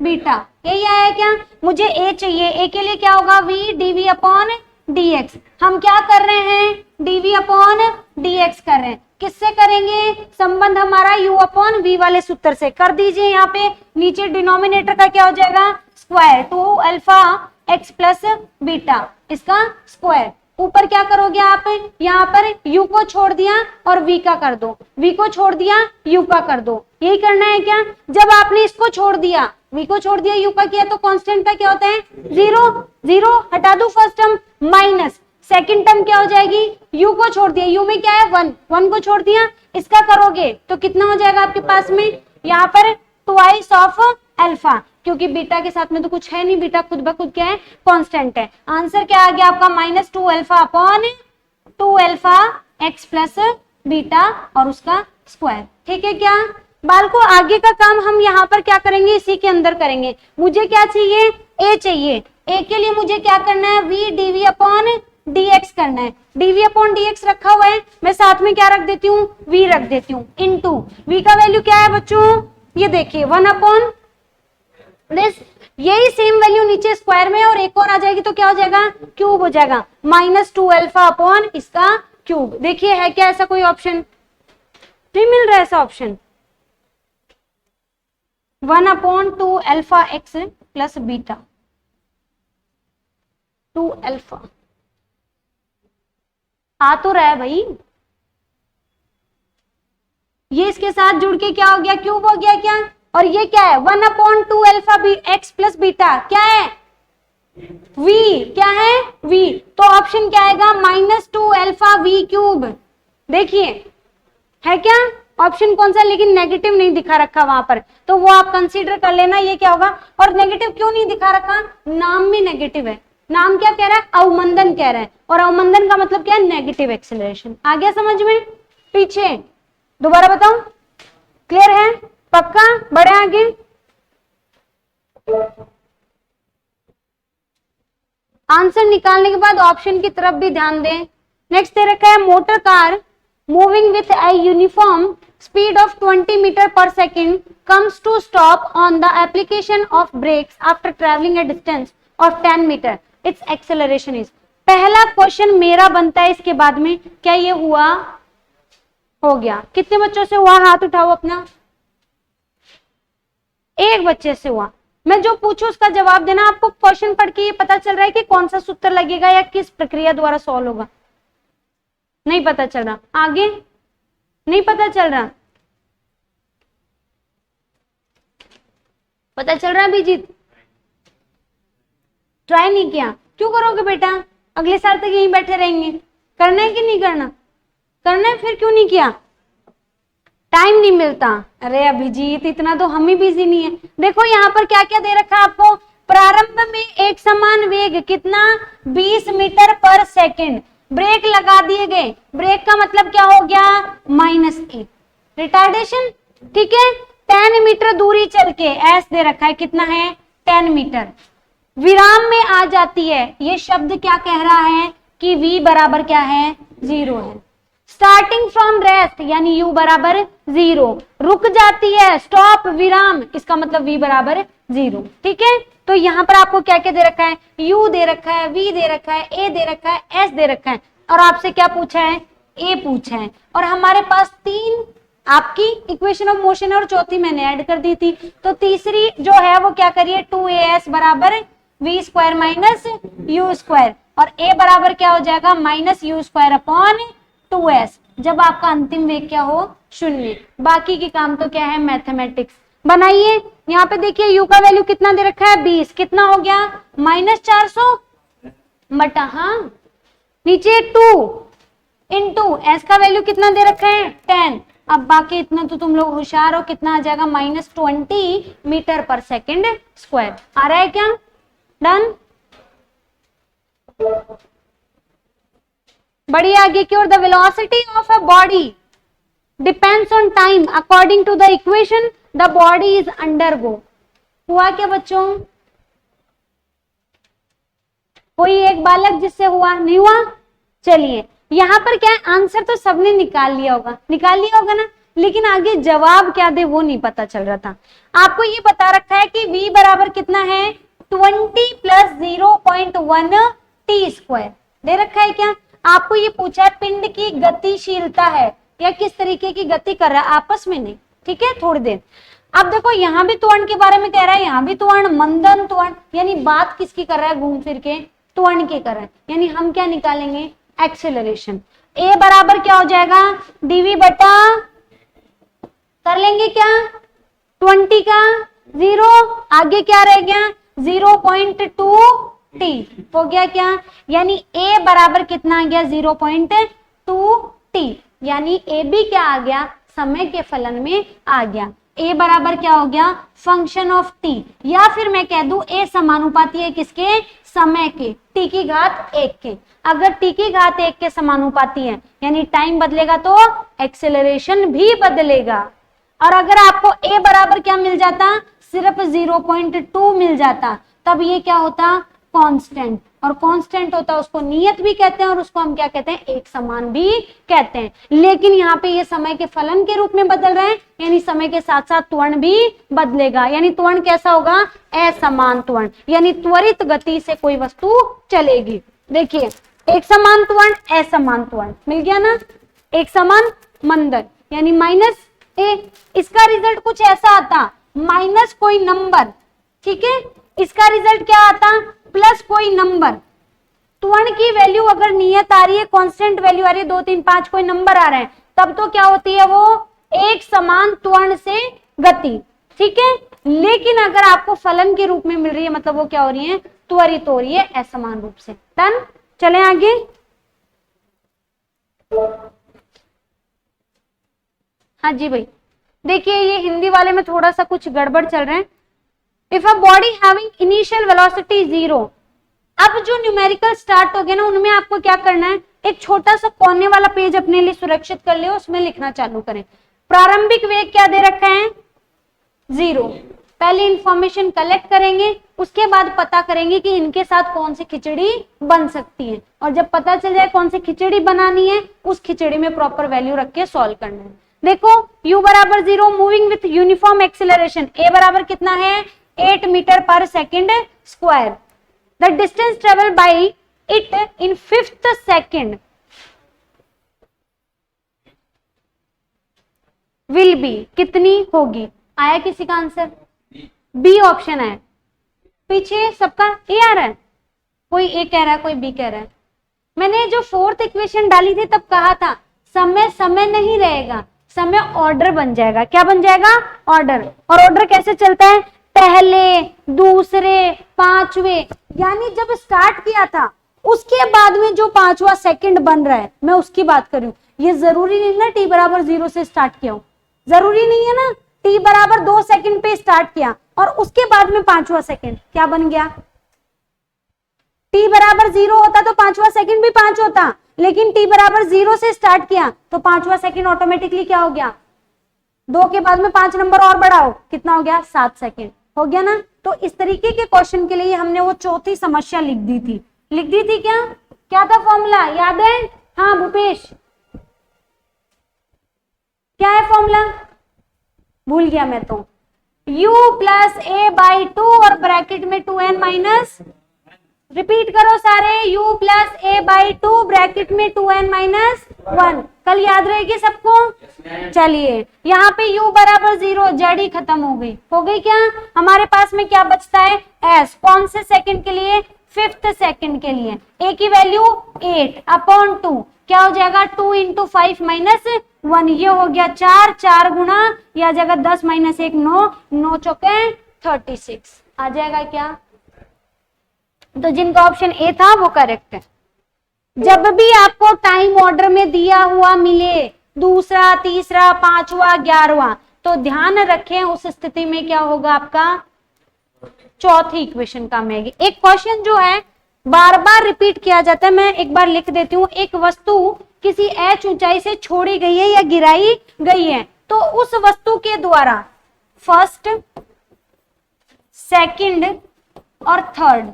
beta. यही आया क्या? मुझे a चाहिए, a के लिए क्या होगा? v dv/dx। हम क्या कर रहे हैं? dv/dx कर रहे हैं। किससे करेंगे? संबंध हमारा u/v वाले सूत्र से। कर दीजिए, यहाँ पे नीचे डिनोमिनेटर का क्या हो जाएगा? Square, 2 alpha x plus beta, इसका स्क्वायर। ऊपर क्या करोगे आप? यहाँ पर u को छोड़ दिया और v का कर दो, v को छोड़ दिया u का कर दो। यही करना है क्या? जब आपने इसको छोड़ दिया, v को छोड़ दिया, u का किया, तो कांस्टेंट का क्या होता है? 0। 0 हटा दो first term, minus second term क्या हो जाएगी? u को छोड़ दिया, u में क्या है? 1, 1 को छोड़ दिया, इसका करोगे तो कितना हो जाएगा आपके पास में? यहाँ पर ट्वाइस ऑफ अल्फा, क्योंकि बीटा के साथ में तो कुछ है नहीं, बीटा खुद ब खुद क्या है? कांस्टेंट है। आंसर क्या आ गया आपका? -2 alpha upon 2 alpha x plus beta और उसका स्क्वायर। ठीक है क्या बालको? आगे का काम हम यहाँ पर क्या करेंगे? इसी के अंदर करेंगे। मुझे क्या चाहिए? a चाहिए। a के लिए मुझे क्या करना है? v dv/dx करना है। dv/dx रखा हुआ है, मैं साथ में क्या रख देती हूँ? v रख देती हूँ, इनटू v का वैल्यू क्या है बच्चों? ये देखिए 1/, यही सेम वैल्यू नीचे स्क्वायर में और एक और आ जाएगी तो क्या हो जाएगा? क्यूब हो जाएगा। -2 अल्फा अपॉन इसका क्यूब। देखिए है क्या ऐसा कोई ऑप्शन? नहीं मिल रहा है ऐसा option. 1/2 alpha x plus beta, 2 alpha आ तो रहा है भाई, ये इसके साथ जुड़ के क्या हो गया? क्यूब हो गया क्या? और ये क्या है? 1/2 अल्फा एक्स प्लस बीटा क्या है? v। क्या है? v। तो ऑप्शन क्या आएगा? -2 अल्फा v क्यूब। देखिए है क्या ऑप्शन कौन सा? लेकिन नेगेटिव नहीं दिखा रखा वहां पर, तो वो आप कंसीडर कर लेना। ये क्या होगा? और नेगेटिव क्यों नहीं दिखा रखा? नाम भी नेगेटिव है। नाम क्या कह रहा है? अवमंदन कह रहा है, और अवमंदन का मतलब क्या है? Negative acceleration. आ गया समझ में? पीछे दोबारा बताऊं? क्लियर है? पक्का? बढ़े आगे? आंसर निकालने के बाद ऑप्शन की तरफ भी ध्यान दें। नेक्स्ट दे रखा है motor car moving with a uniform speed of 20 metre per second comes to stop on the application of brakes after travelling a distance of 10 metre, its acceleration is. पहला क्वेश्चन मेरा बनता है इसके बाद में, क्या ये हुआ? हो गया। कितने बच्चों से हुआ? हाथ उठाओ अपना। एक बच्चे से हुआ। मैं जो पूछूं उसका जवाब देना। आपको क्वेश्चन पढ़ के ये पता चल रहा है कि कौन सा सूत्र लगेगा या किस प्रक्रिया द्वारा सॉल्व होगा? नहीं पता चल रहा? आगे नहीं पता चल रहा? पता चल रहा है अभिजीत? ट्राई नहीं किया? क्यों करोगे बेटा? अगले साल तक यहीं बैठे रहेंगे। करना है कि नहीं करना? करना है, फिर क्यों नहीं किया? टाइम नहीं मिलता। अरे अभिजीत इतना तो हम ही बिजी नहीं है। देखो यहाँ पर क्या क्या दे रखा है आपको? प्रारंभ में एक समान वेग कितना 20 मीटर पर सेकंड, ब्रेक लगा दिए गए, ब्रेक का मतलब क्या हो गया -1 रिटार्डेशन, ठीक है। 10 मीटर दूरी चल के एस दे रखा है कितना है 10 मीटर, विराम में आ जाती है, ये शब्द क्या कह रहा है कि v बराबर क्या है 0 है। स्टार्टिंग फ्रॉम रेस्ट यानी u बराबर 0, रुक जाती है स्टॉप विराम, इसका मतलब v बराबर 0, ठीक है। तो यहाँ पर आपको क्या क्या दे रखा है, u दे रखा है, v दे रखा है, a दे रखा है, s दे रखा है, और आपसे क्या पूछा है a पूछा है, और हमारे पास 3 आपकी इक्वेशन ऑफ मोशन है और चौथी मैंने ऐड कर दी थी, तो तीसरी जो है वो क्या करिए 2as बराबर v square minus u square, और a बराबर क्या हो जाएगा -u स्क्वायर अपॉन 2s, जब आपका अंतिम वेग क्या हो 0। बाकी के काम तो क्या है मैथमेटिक्स। बनाइए, यहाँ पे देखिए u का वैल्यू कितना दे रखा है 20, कितना हो गया -400 बटा हाँ नीचे 2 इंटू s का वैल्यू कितना दे रखा है 10, अब बाकी इतना तो तुम लोग होशियार हो, कितना आ जाएगा -20 मीटर पर सेकंड स्क्वायर। आ रहा है क्या, डन। बढ़िए आगे की ओर, the velocity of a body depends on time according to the equation the body is undergo. हुआ क्या बच्चों, कोई एक बालक जिससे हुआ नहीं हुआ, चलिए यहाँ पर क्या है आंसर तो सबने निकाल लिया होगा ना, लेकिन आगे जवाब क्या दे वो नहीं पता चल रहा था। आपको ये बता रखा है कि v बराबर कितना है 20 प्लस 0.1 t स्क्वायर दे रखा है क्या। आपको ये पूछा है पिंड की गतिशीलता है या किस तरीके की गति कर रहा है, आपस में नहीं, ठीक है थोड़ी देर। अब देखो यहाँ भी त्वरण के बारे में कह रहा है, यहाँ भी त्वरण, मंदन त्वरण, यानी बात किसकी कर रहा है घूम फिर के त्वरण की कर रहा है, यानी हम क्या निकालेंगे एक्सेलरेशन। a बराबर क्या हो जाएगा dv बटा कर लेंगे क्या 20 का 0, आगे क्या रह गया 0.2 t हो गया क्या, यानी a बराबर कितना आ गया 0.2 t, यानी a भी क्या आ गया समय के फलन में आ गया। a बराबर क्या हो गया फंक्शन ऑफ t, या फिर मैं कह दूं a समानुपाती है किसके समय के, t की घात 1 के। अगर t की घात 1 के समानुपाती है यानी टाइम बदलेगा तो एक्सेलरेशन भी बदलेगा। और अगर आपको a बराबर क्या मिल जाता सिर्फ 0.2 मिल जाता, तब ये क्या होता कांस्टेंट, और कांस्टेंट होता है उसको नियत भी कहते हैं और उसको हम क्या कहते हैं एक समान भी कहते हैं। लेकिन यहाँ पे ये समय के फलन के रूप में बदल रहे हैं, यानी समय के साथ साथ त्वरण भी बदलेगा, यानी त्वरण कैसा होगा असमान त्वरण, यानी त्वरित गति से कोई वस्तु चलेगी। देखिए एक समान त्वरण असमान त्वरण मिल गया ना, एक समान मंदन यानी -a, इसका रिजल्ट कुछ ऐसा आता माइनस कोई नंबर, ठीक है, इसका रिजल्ट क्या आता प्लस कोई नंबर। त्वरण की वैल्यू अगर नियत आ रही है, कांस्टेंट वैल्यू आ रही है 2 3 5 कोई नंबर आ रहे हैं, तब तो क्या होती है वो एक समान त्वरण से गति, ठीक है। लेकिन अगर आपको फलन के रूप में मिल रही है मतलब वो क्या हो रही है त्वरित हो रही है असमान रूप से। डन, चलें आगे। हाँ जी भाई, देखिए ये हिंदी वाले में थोड़ा सा कुछ गड़बड़ चल रहे हैं। If a body having initial velocity 0, अब जो न्यूमेरिकल स्टार्ट हो गया ना उनमें आपको क्या करना है, एक छोटा सा कोने वाला पेज अपने लिए सुरक्षित कर ले, उसमें लिखना चालू करें। प्रारंभिक वेग क्या दे रखा है 0, पहले इंफॉर्मेशन कलेक्ट करेंगे, उसके बाद पता करेंगे कि इनके साथ कौन सी खिचड़ी बन सकती है, और जब पता चल जाए कौन सी खिचड़ी बनानी है उस खिचड़ी में प्रॉपर वैल्यू रख के सॉल्व करना है। देखो u बराबर 0 moving with uniform acceleration, a बराबर कितना है 8 metre per second square, the distance travel by it in 5th second will be, कितनी होगी। आया किसी का आंसर, बी ऑप्शन है, पीछे सबका ए आ रहा है, कोई ए कह रहा है कोई बी कह रहा है। मैंने जो 4th इक्वेशन डाली थी तब कहा था समय समय नहीं रहेगा, समय ऑर्डर बन जाएगा। क्या बन जाएगा ऑर्डर, और ऑर्डर कैसे चलता है पहले दूसरे पांचवे, यानी जब स्टार्ट किया था उसके बाद में जो 5वां सेकंड बन रहा है मैं उसकी बात कर रही हूँ। ये जरूरी नहीं ना t बराबर 0 से स्टार्ट किया हो, जरूरी नहीं है ना t बराबर 2 सेकंड पे स्टार्ट किया और उसके बाद में 5वां सेकंड क्या बन गया, t बराबर 0 होता तो 5वां सेकंड भी 5 होता, लेकिन t बराबर 0 से स्टार्ट किया तो 5वां सेकंड ऑटोमेटिकली क्या हो गया, 2 के बाद में 5 नंबर और बढ़ाओ, कितना हो गया, 7 सेकंड हो गया ना। तो इस तरीके के क्वेश्चन के लिए हमने वो चौथी समस्या लिख दी थी क्या, क्या था फॉर्मूला याद है? हाँ भूपेश, क्या है फॉर्मूला, भूल गया मैं तो, u प्लस a बाई 2 और ब्रैकेट में 2n माइनस, रिपीट करो सारे, u plus a by 2 bracket में 2n माइनस 1, कल याद रहेगी सबको। चलिए यहाँ पे u बराबर 0, जेड ही खत्म हो गई क्या, हमारे पास में क्या बचता है, s, कौन से सेकंड के लिए, 5th सेकंड के लिए, a की वैल्यू 8/2, क्या हो जाएगा 2 इंटू 5 माइनस 1, ये हो गया 4, 4 गुना या जगह 10 माइनस 1 9, 9 चौके 36 आ जाएगा क्या। तो जिनका ऑप्शन ए था वो करेक्ट है। जब भी आपको टाइम ऑर्डर में दिया हुआ मिले, दूसरा, तीसरा, 5वां, 11वां, तो ध्यान रखें उस स्थिति में क्या होगा, आपका चौथी इक्वेशन काम आएगी। एक क्वेश्चन जो है बार बार रिपीट किया जाता है, मैं एक बार लिख देती हूँ, एक वस्तु किसी h ऊंचाई से छोड़ी गई है या गिराई गई है, तो उस वस्तु के द्वारा फर्स्ट, सेकंड और थर्ड,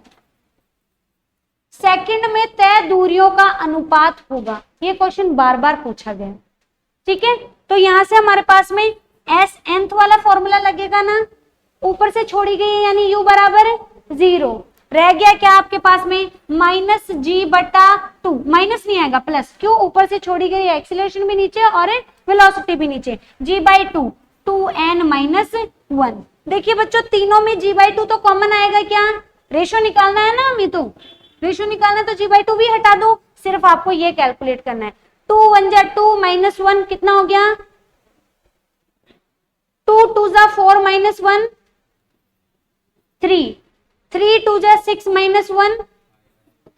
सेकंड में तय दूरियों का अनुपात होगा। ये क्वेश्चन बार बार पूछा गया, ठीक है। तो यहां से हमारे पास में s nth वाला फॉर्मूला लगेगा ना, ऊपर से छोड़ी गई है यानी u बराबर 0, रह गया क्या आपके पास में माइनस g बटा 2, माइनस नहीं आएगा प्लस, क्यों, ऊपर से छोड़ी गई है, एक्सीलरेशन भी नीचे और वेलोसिटी भी नीचे, g बाई 2, 2n माइनस 1। देखिए बच्चों तीनों में g बाई 2 तो कॉमन आएगा, क्या रेशो निकालना है ना, हमें तो रेशो निकालना है, तो g बाई 2 भी हटा दो, सिर्फ आपको ये कैलकुलेट करना है, 2 1 जा 2 माइनस 1 कितना हो गया, 2 2 जा 4 माइनस 1 3, 3 2 जा 6 माइनस 1,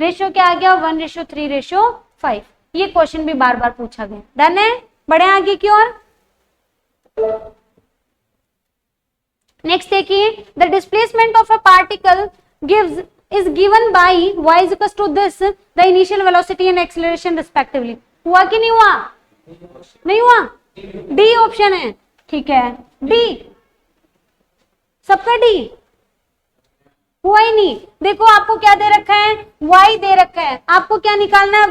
रेशो क्या आ गया 1:3:5। ये क्वेश्चन भी बार बार पूछा गया, डन है, बढ़े आगे की ओर। नेक्स्ट देखिए, the displacement of a particle gives is given by y is equals to this the initial velocity and acceleration respectively। हुआ कि नहीं हुआ, नहीं हुआ, डी ऑप्शन है, ठीक है, डी सबका डी हुआ ही नहीं। देखो आपको क्या दे रखा है, y दे रखा है, आपको क्या निकालना है,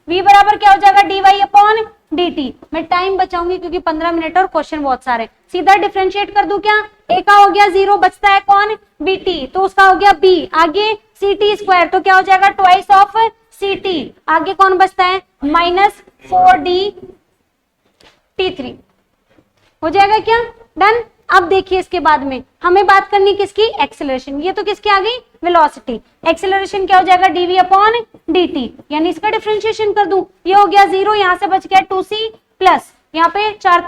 v बराबर क्या हो जाएगा dy अपॉन dt। मैं टाइम बचाऊंगी क्योंकि 15 मिनट और क्वेश्चन बहुत सारे, सीधा डिफरेंशिएट कर दूं क्या, a का हो गया 0, बचता है कौन, bt, तो उसका हो गया b, आगे ct स्क्वायर तो क्या हो जाएगा ट्वाइस ऑफ ct, आगे कौन बचता है माइनस 4d t3 हो जाएगा क्या, डन। अब देखिए इसके बाद में हमें बात करनी किसकी, एक्सेलरेशन, ये तो किसकी आ गई वेलोसिटी, एक्सेलरेशन क्या हो जाएगा dv अपॉन dt, यानी इसका डिफरेंशिएशन कर दूं, ये हो गया 0, यहां से बच गया 2c प्लस यहाँ पे 4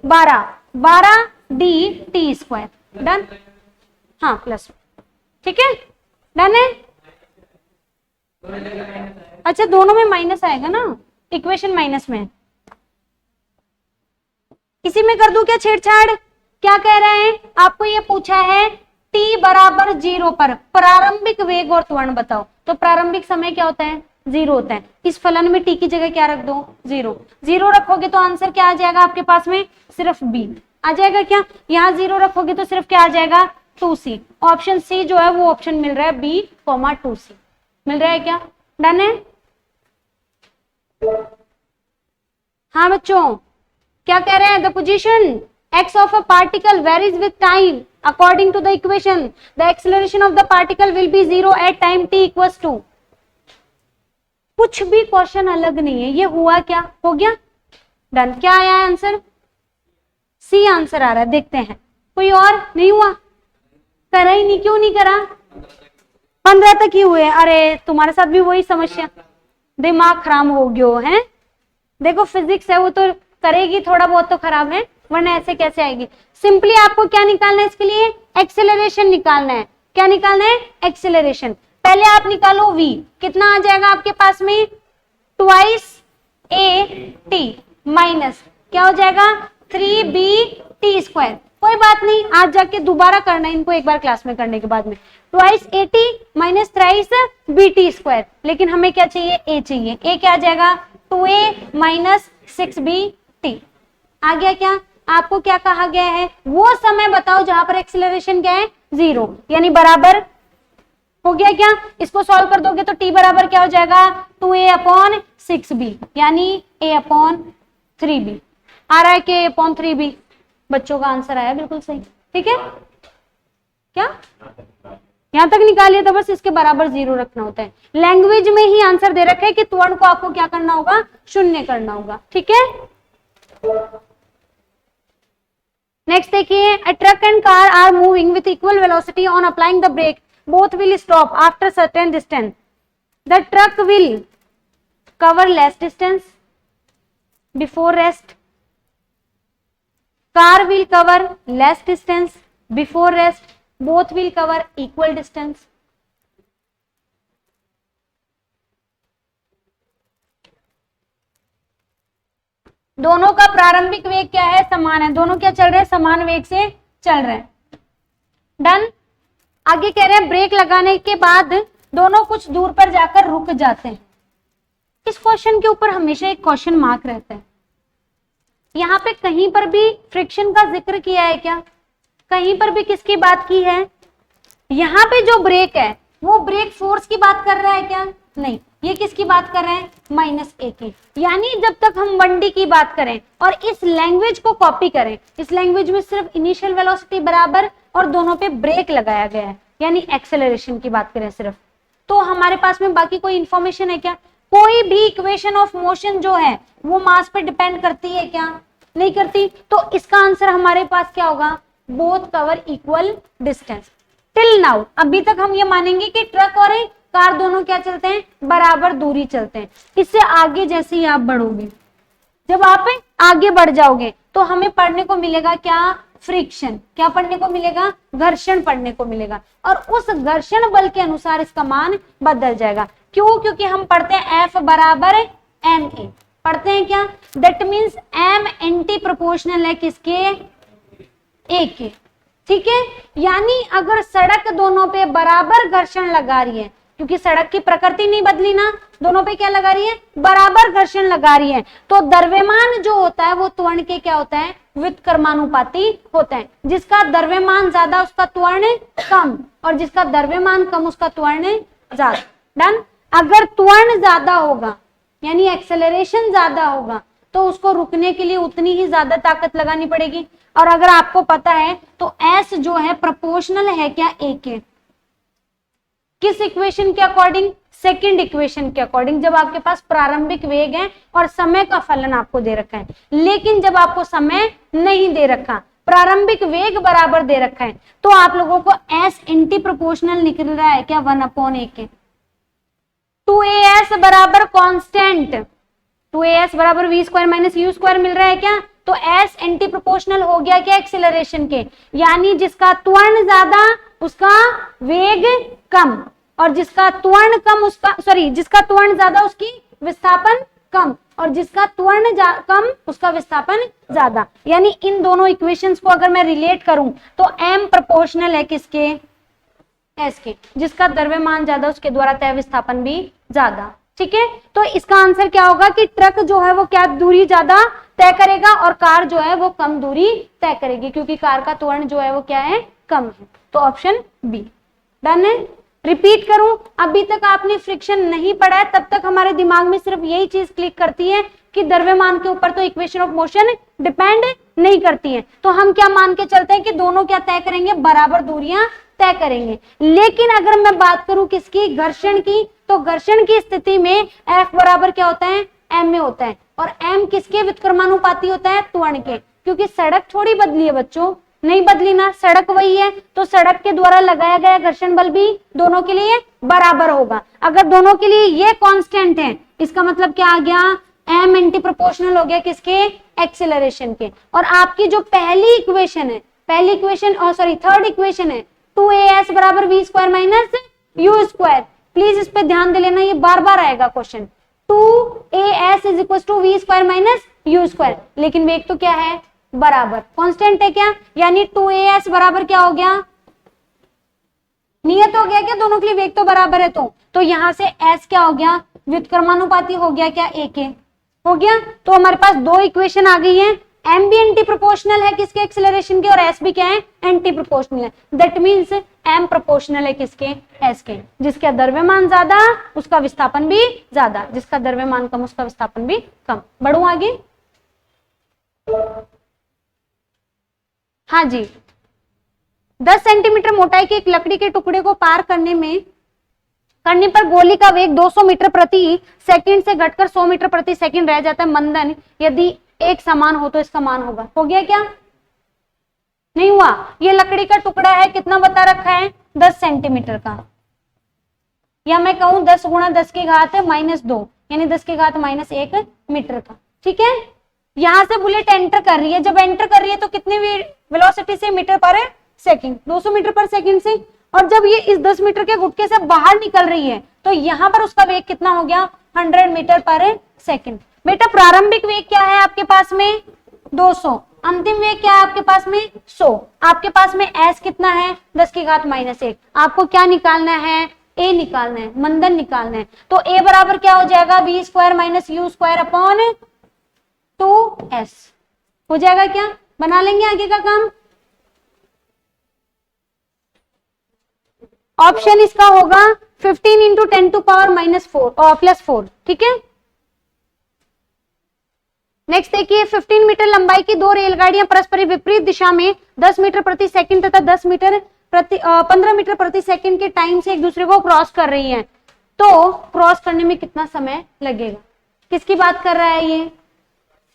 12 12d t स्क्वायर, डन, हाँ प्लस, ठीक है, डन है। अच्छा दोनों में माइनस आएगा ना, इक्वेशन माइनस में, इसी में कर दूं क्या छेड़छाड़, क्या कह रहे हैं, आपको ये पूछा है t बराबर 0 पर प्रारंभिक वेग और त्वरण बताओ, तो प्रारंभिक समय क्या होता है 0 होता है, इस फलन में t की जगह क्या रख दो 0, 0 रखोगे तो आंसर क्या आ जाएगा आपके पास में, सिर्फ b आ जाएगा क्या, यहाँ 0 रखोगे तो सिर्फ क्या आ जाएगा 2c, ऑप्शन सी जो है वो ऑप्शन मिल रहा है b, 2c मिल रहा है क्या, डन है। हाँ बच्चों क्या कह रहे हैं, the position x of a particle varies with time according to the equation, the acceleration of the particle will be 0 at time t equals to, कुछ भी क्वेश्चन अलग नहीं है, ये हुआ क्या, हो गया, डन, क्या आया आंसर, सी आंसर आ रहा है, देखते हैं, कोई और नहीं हुआ, करा ही नहीं, क्यों नहीं करा, 15 तक ही हुए, अरे तुम्हारे साथ भी वही समस्या, दिमाग खराब हो गया है, देखो फिजिक्स है वो तो करेगी, थोड़ा बहुत तो खराब है, वरना ऐसे कैसे आएगी। सिंपली आपको क्या निकालना है, इसके लिए एक्सेलरेशन निकालना है, क्या निकालना है, एक्सेलरेशन। पहले आप निकालो v, कितना आ जाएगा आपके पास में, ट्वाइस a t माइनस क्या हो जाएगा 3b t स्क्वायर, कोई बात नहीं, आज जाके दोबारा करना है इनको एक बार क्लास में करने के बाद में। Twice 80 minus thrice BT square, लेकिन हमें क्या चाहिए, A चाहिए। A क्या आ जाएगा, 2A माइनस 6BT। आ गया क्या, आपको क्या कहा गया है, वो समय बताओ जहां पर एक्सीलरेशन क्या है, 0, यानी बराबर हो गया क्या। इसको सॉल्व कर दोगे तो t बराबर क्या हो जाएगा, 2A अपॉन 6B, यानी A अपॉन 3B। आ रहा है कि A अपॉन 3B, बच्चों का आंसर आया बिल्कुल सही। ठीक है, क्या यहां तक निकालिए तो बस इसके बराबर 0 रखना होता है। लैंग्वेज में ही आंसर दे रखा है कि त्वरण को आपको क्या करना होगा, शून्य करना होगा। ठीक है, नेक्स्ट देखिए, a truck and car are moving with equal velocity on applying the brake, both will stop after certain distance. The truck will cover less distance before rest, car will cover less distance before rest, both will cover equal distance. दोनों का प्रारंभिक वेग क्या है, समान है, दोनों क्या चल रहे हैं, समान वेग से चल रहे हैं। डन। आगे कह रहे हैं ब्रेक लगाने के बाद दोनों कुछ दूर पर जाकर रुक जाते हैं। इस क्वेश्चन के ऊपर हमेशा एक क्वेश्चन मार्क रहता है। यहाँ पे कहीं पर भी फ्रिक्शन का जिक्र किया है क्या, कहीं पर भी किसकी बात की है, यहाँ पे जो ब्रेक है वो ब्रेक फोर्स की बात कर रहा है क्या, नहीं, ये किसकी बात कर रहे हैं, -A की। यानी जब तक हम 1D की बात करें और इस लैंग्वेज को कॉपी करें, इस लैंग्वेज में सिर्फ इनिशियल वेलोसिटी बराबर और दोनों पे ब्रेक लगाया गया है, यानी एक्सेलरेशन की बात करें सिर्फ, तो हमारे पास में बाकी कोई इंफॉर्मेशन है क्या, कोई भी इक्वेशन ऑफ मोशन जो है वो मास पे डिपेंड करती है क्या, नहीं करती। तो इसका आंसर हमारे पास क्या होगा, both cover equal distance. Till now अभी तक हम ये मानेंगे कि ट्रक और कार दोनों क्या चलते हैं, बराबर दूरी चलते हैं। इससे आगे जैसे ही आप बढ़ोगे, जब आप आगे बढ़ जाओगे तो हमें पढ़ने को मिलेगा क्या, फ्रिक्शन, क्या पढ़ने को मिलेगा, घर्षण पढ़ने को मिलेगा, और उस घर्षण बल के अनुसार इसका मान बदल जाएगा। क्यों, क्योंकि हम पढ़ते हैं F बराबर ma, पढ़ते हैं क्या, that means m anti proportional है किसके, A के। ठीक है, यानी अगर सड़क दोनों पे बराबर घर्षण लगा रही है, क्योंकि सड़क की प्रकृति नहीं बदली ना, दोनों पे क्या लगा रही है, बराबर घर्षण लगा रही है, तो द्रव्यमान जो होता है वो त्वरण के क्या होता है, व्युत्क्रमानुपाती होता है। जिसका द्रव्यमान ज्यादा उसका त्वरण कम, और जिसका द्रव्यमान कम उसका त्वरण ज्यादा। डन। अगर त्वरण ज्यादा होगा यानी एक्सेलरेशन ज्यादा होगा तो उसको रुकने के लिए उतनी ही ज्यादा ताकत लगानी पड़ेगी। और अगर आपको पता है तो S जो है प्रोपोर्शनल है क्या, A के, किस इक्वेशन के अकॉर्डिंग, सेकंड इक्वेशन के अकॉर्डिंग। जब आपके पास प्रारंभिक वेग है और समय का फलन आपको दे रखा है, लेकिन जब आपको समय नहीं दे रखा, प्रारंभिक वेग बराबर दे रखा है, तो आप लोगों को S एंटी प्रोपोर्शनल निकल रहा है क्या, 1/A के। 2AS बराबर कांस्टेंट, 2AS बराबर v square minus u square मिल रहा है क्या, तो S एंटी प्रोपोर्शनल हो गया क्या एक्सेलरेशन के, यानी जिसका त्वरण ज्यादा उसका वेग कम, और जिसका त्वरण कम उसका, सॉरी, जिसका त्वरण ज्यादा उसकी विस्थापन कम, और जिसका त्वरण कम उसका विस्थापन ज्यादा। यानी इन दोनों इक्वेशंस को अगर मैं रिलेट करूं तो m प्रोपोर्शनल है किसके, S के, जिसका द्रव्यमान ज्यादा उसके द्वारा तय विस्थापन भी ज्यादा। ठीक है, तो इसका आंसर क्या होगा कि ट्रक जो है वो क्या दूरी ज्यादा तय करेगा और कार जो है वो कम दूरी तय करेगी, क्योंकि कार का त्वरण जो है वो क्या है, कम है। तो ऑप्शन बी। डन है। रिपीट करूं, अभी तक आपने फ्रिक्शन नहीं पढ़ा है, तब तक हमारे दिमाग में सिर्फ यही चीज क्लिक करती है कि द्रव्यमान के ऊपर तो इक्वेशन ऑफ मोशन डिपेंड नहीं करती है, तो हम क्या मान के चलते हैं कि दोनों क्या तय करेंगे, बराबर दूरियां तय करेंगे। लेकिन अगर मैं बात करूं किसकी, घर्षण की, तो घर्षण की स्थिति में F बराबर क्या होता है, ma होता है, और m किसके व्युत्क्रमानुपाती होता है, त्वरण के। क्योंकि सड़क थोड़ी बदली है बच्चों, नहीं बदली ना, सड़क वही है, तो सड़क के द्वारा लगाया गया घर्षण बल भी दोनों के लिए बराबर होगा। अगर दोनों के लिए ये कांस्टेंट है, इसका मतलब क्या आ गया, m एंटी प्रोपोर्शनल हो गया किसके, एक्सेलरेशन के। और आपकी जो पहली इक्वेशन है, पहली इक्वेशन, सॉरी थर्ड इक्वेशन है, 2AS बराबर v square minus u square. Please इस पे ध्यान दे लेना, ये बार बार आएगा question. 2AS is equal to v square minus u square, लेकिन वेग तो क्या है, बराबर, कांस्टेंट है क्या, यानी 2as बराबर क्या हो गया, नियत हो गया क्या, दोनों के लिए वेग तो बराबर है, तो यहां से s क्या हो गया, व्युत्क्रमानुपाती हो गया क्या, एक हो गया। तो हमारे पास दो इक्वेशन आ गई है, m भी एंटी प्रोपोर्शनल है किसके, एक्सेलरेशन के, और s भी क्या है, एंटी प्रोपोर्शनल है। दैट मींस m प्रोपोर्शनल है किसके, s के। जिसका द्रव्यमान ज्यादा उसका विस्थापन भी ज्यादा, जिसका द्रव्यमान कम उसका विस्थापन भी कम। बढ़ू आगे, हाँ जी, 10 सेंटीमीटर मोटाई के एक लकड़ी के टुकड़े को पार करने पर गोली का वेग 200 मीटर प्रति सेकंड से घटकर 100 मीटर प्रति सेकंड रह जाता है। मंदन यदि एक समान हो तो इसका मान होगा। हो गया क्या, नहीं हुआ। ये लकड़ी का टुकड़ा है, कितना बता रखा है, 10 सेंटीमीटर का, या मैं कहूं 10 गुणा 10 की घात -2 यानी 10 की घात -1 मीटर का। ठीक है, यहां से बुलेट एंटर कर रही है, जब एंटर कर रही है तो कितनी वेलोसिटी से, मीटर पर सेकंड, 200 मीटर पर सेकंड से। और जब ये इस 10 मीटर के गुटके से बाहर निकल रही है तो यहां पर उसका वेग कितना हो गया, 100 मीटर पर सेकंड। बेटा प्रारंभिक वेग क्या है आपके पास में, 200, अंतिम वेग क्या है आपके पास में, 100। आपके पास में s कितना है, 10 की घात -1। आपको क्या निकालना है, a निकालना है, मंदन निकालना है। तो a बराबर क्या हो जाएगा, v square - u square upon 2s। हो जाएगा क्या, बना लेंगे आगे का काम। ऑप्शन इसका होगा 15 इंटू 10 टू पावर -4 और +4। ठीक है, नेक्स्ट देखिए, 15 मीटर लंबाई की दो रेलगाड़ियां परस्पर विपरीत दिशा में 10 मीटर प्रति सेकंड तथा 15 मीटर प्रति सेकंड के टाइम से एक दूसरे को क्रॉस कर रही हैं, तो क्रॉस करने में कितना समय लगेगा। किसकी बात कर रहा है ये,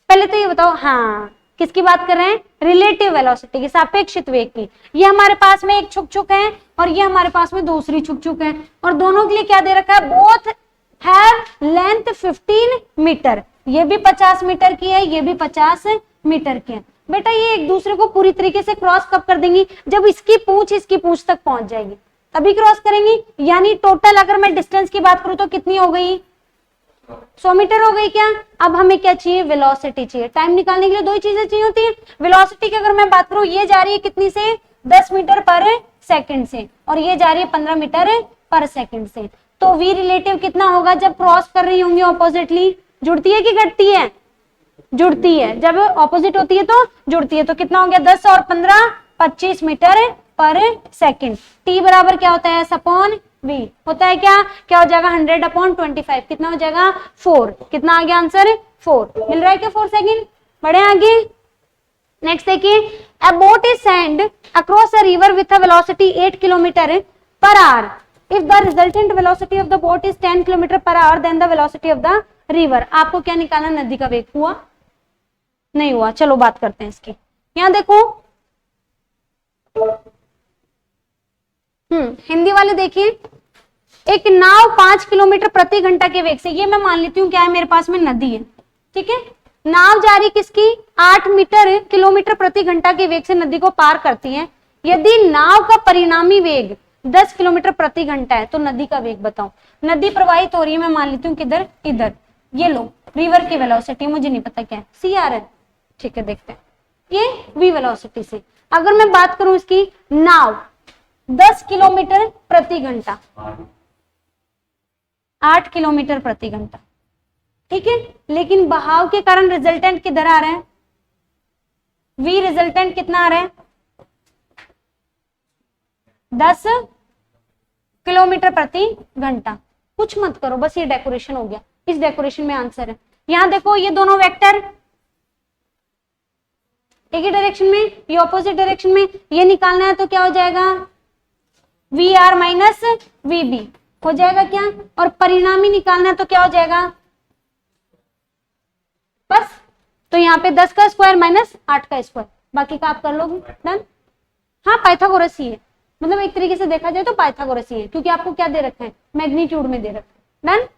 पहले तो ये बताओ, हाँ किसकी बात कर रहे हैं, रिलेटिव वेलोसिटी की, सापेक्षित वेग की। ये हमारे पास में एक छुक है और ये हमारे पास में दूसरी छुक है, और दोनों के लिए क्या दे रखा है, बोथ हैव लेंथ 15 मीटर। ये भी 50 मीटर की है, ये भी 50 मीटर की है। बेटा ये एक दूसरे को पूरी तरीके से क्रॉस कब कर देंगी, जब इसकी पूंछ तक पहुंच जाएगी तभी क्रॉस करेंगी। यानी टोटल अगर मैं डिस्टेंस की बात करूं तो कितनी हो गई, 100 मीटर हो गई क्या। अब हमें क्या चाहिए, वेलोसिटी चाहिए। टाइम निकालने के लिए दो ही चीजें चाहिए होती है। वेलोसिटी की अगर मैं बात करूं, ये जा रही है कितनी से, 10 मीटर पर सेकंड से, और ये जा रही है 15 मीटर पर सेकंड से। तो v रिलेटिव कितना होगा, जब क्रॉस कर रही होंगी ऑपोजिटली, जुड़ती है कि घटती है, जुड़ती है। जब ऑपोजिट होती है तो जुड़ती है। तो कितना हो गया, 10 और 15 25 मीटर पर सेकंड। t बराबर क्या होता है, अपॉन v होता है क्या हो जाएगा, 100/25। कितना हो जाएगा, 4। कितना आ गया आंसर, 4। मिल रहा है क्या 4 सेकंड। बढ़े आगे, नेक्स्ट देखिए, a boat is sent across a river with a velocity 8 kilometre per hour. If the resultant velocity of the boat is 10 kilometre per hour, then the velocity of the river. आपको क्या निकालना, नदी का वेग। हुआ, नहीं हुआ, चलो बात करते हैं इसकी। यहां देखो, हिंदी वाले देखिए, एक नाव 5 किलोमीटर प्रति घंटा के वेग से, ये मैं मान लेती हूँ क्या है, मेरे पास में नदी है। ठीक है, नाव जा रही किसकी, 8 किलोमीटर प्रति घंटा के वेग से नदी को पार करती है। यदि नाव का परिणामी वेग 10 किलोमीटर प्रति घंटा है तो नदी का वेग बताओ। नदी प्रवाहित हो रही है, मैं मान लेती हूँ किधर, इधर। ये लो रिवर की वेलोसिटी, मुझे नहीं पता क्या है, CR है। ठीक है, देखते हैं ये v वेलोसिटी से। अगर मैं बात करूं इसकी, नाव 10 किलोमीटर प्रति घंटा, 8 किलोमीटर प्रति घंटा। ठीक है, लेकिन बहाव के कारण रिजल्टेंट किधर आ रहा है, v रिजल्टेंट कितना आ रहा है, 10 किलोमीटर प्रति घंटा। कुछ मत करो, बस ये डेकोरेशन हो गया, इस डेकोरेशन में आंसर है। यहां देखो, ये दोनों वेक्टर एक ही डायरेक्शन में, ये ऑपोजिट डायरेक्शन में, ये निकालना है तो क्या हो जाएगा, VR माइनस VB हो जाएगा क्या, और परिणामी निकालना है तो क्या हो जाएगा, बस। तो यहाँ पे 10 का स्क्वायर माइनस 8 का स्क्वायर, बाकी का आप कर लोगे, डन। हाँ पाइथागोरस ही है, मतलब एक तरीके से देखा जाए तो पाइथागोरस ही है, क्योंकि आपको क्या दे रखा है, मैग्नीट्यूड में दे रखा है। डन।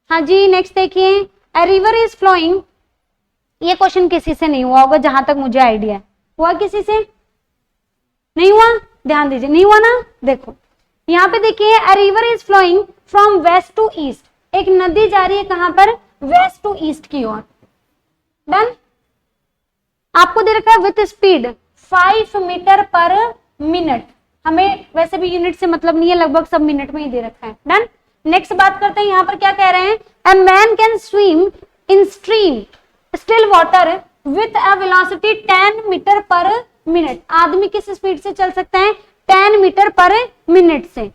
हाँ जी, नेक्स्ट देखिए, अ रिवर इज फ्लोइंग। ये क्वेश्चन किसी से नहीं हुआ होगा जहां तक मुझे आइडिया है। हुआ किसी से, नहीं हुआ, ध्यान दीजिए, नहीं हुआ ना। देखो यहाँ पे देखिए, a river is flowing from west to east. एक नदी जा रही है कहां पर, वेस्ट टू ईस्ट की ओर। आपको दे रखा है with speed 5 metre per minute, हमें वैसे भी यूनिट से मतलब नहीं है, लगभग सब मिनट में ही दे रखा है। डन। नेक्स्ट बात करते हैं, यहाँ पर क्या कह रहे हैं, a man can swim in stream still water with a velocity 10 metre per minute. आदमी किस स्पीड से चल सकता है, 10 मीटर पर मिनट से।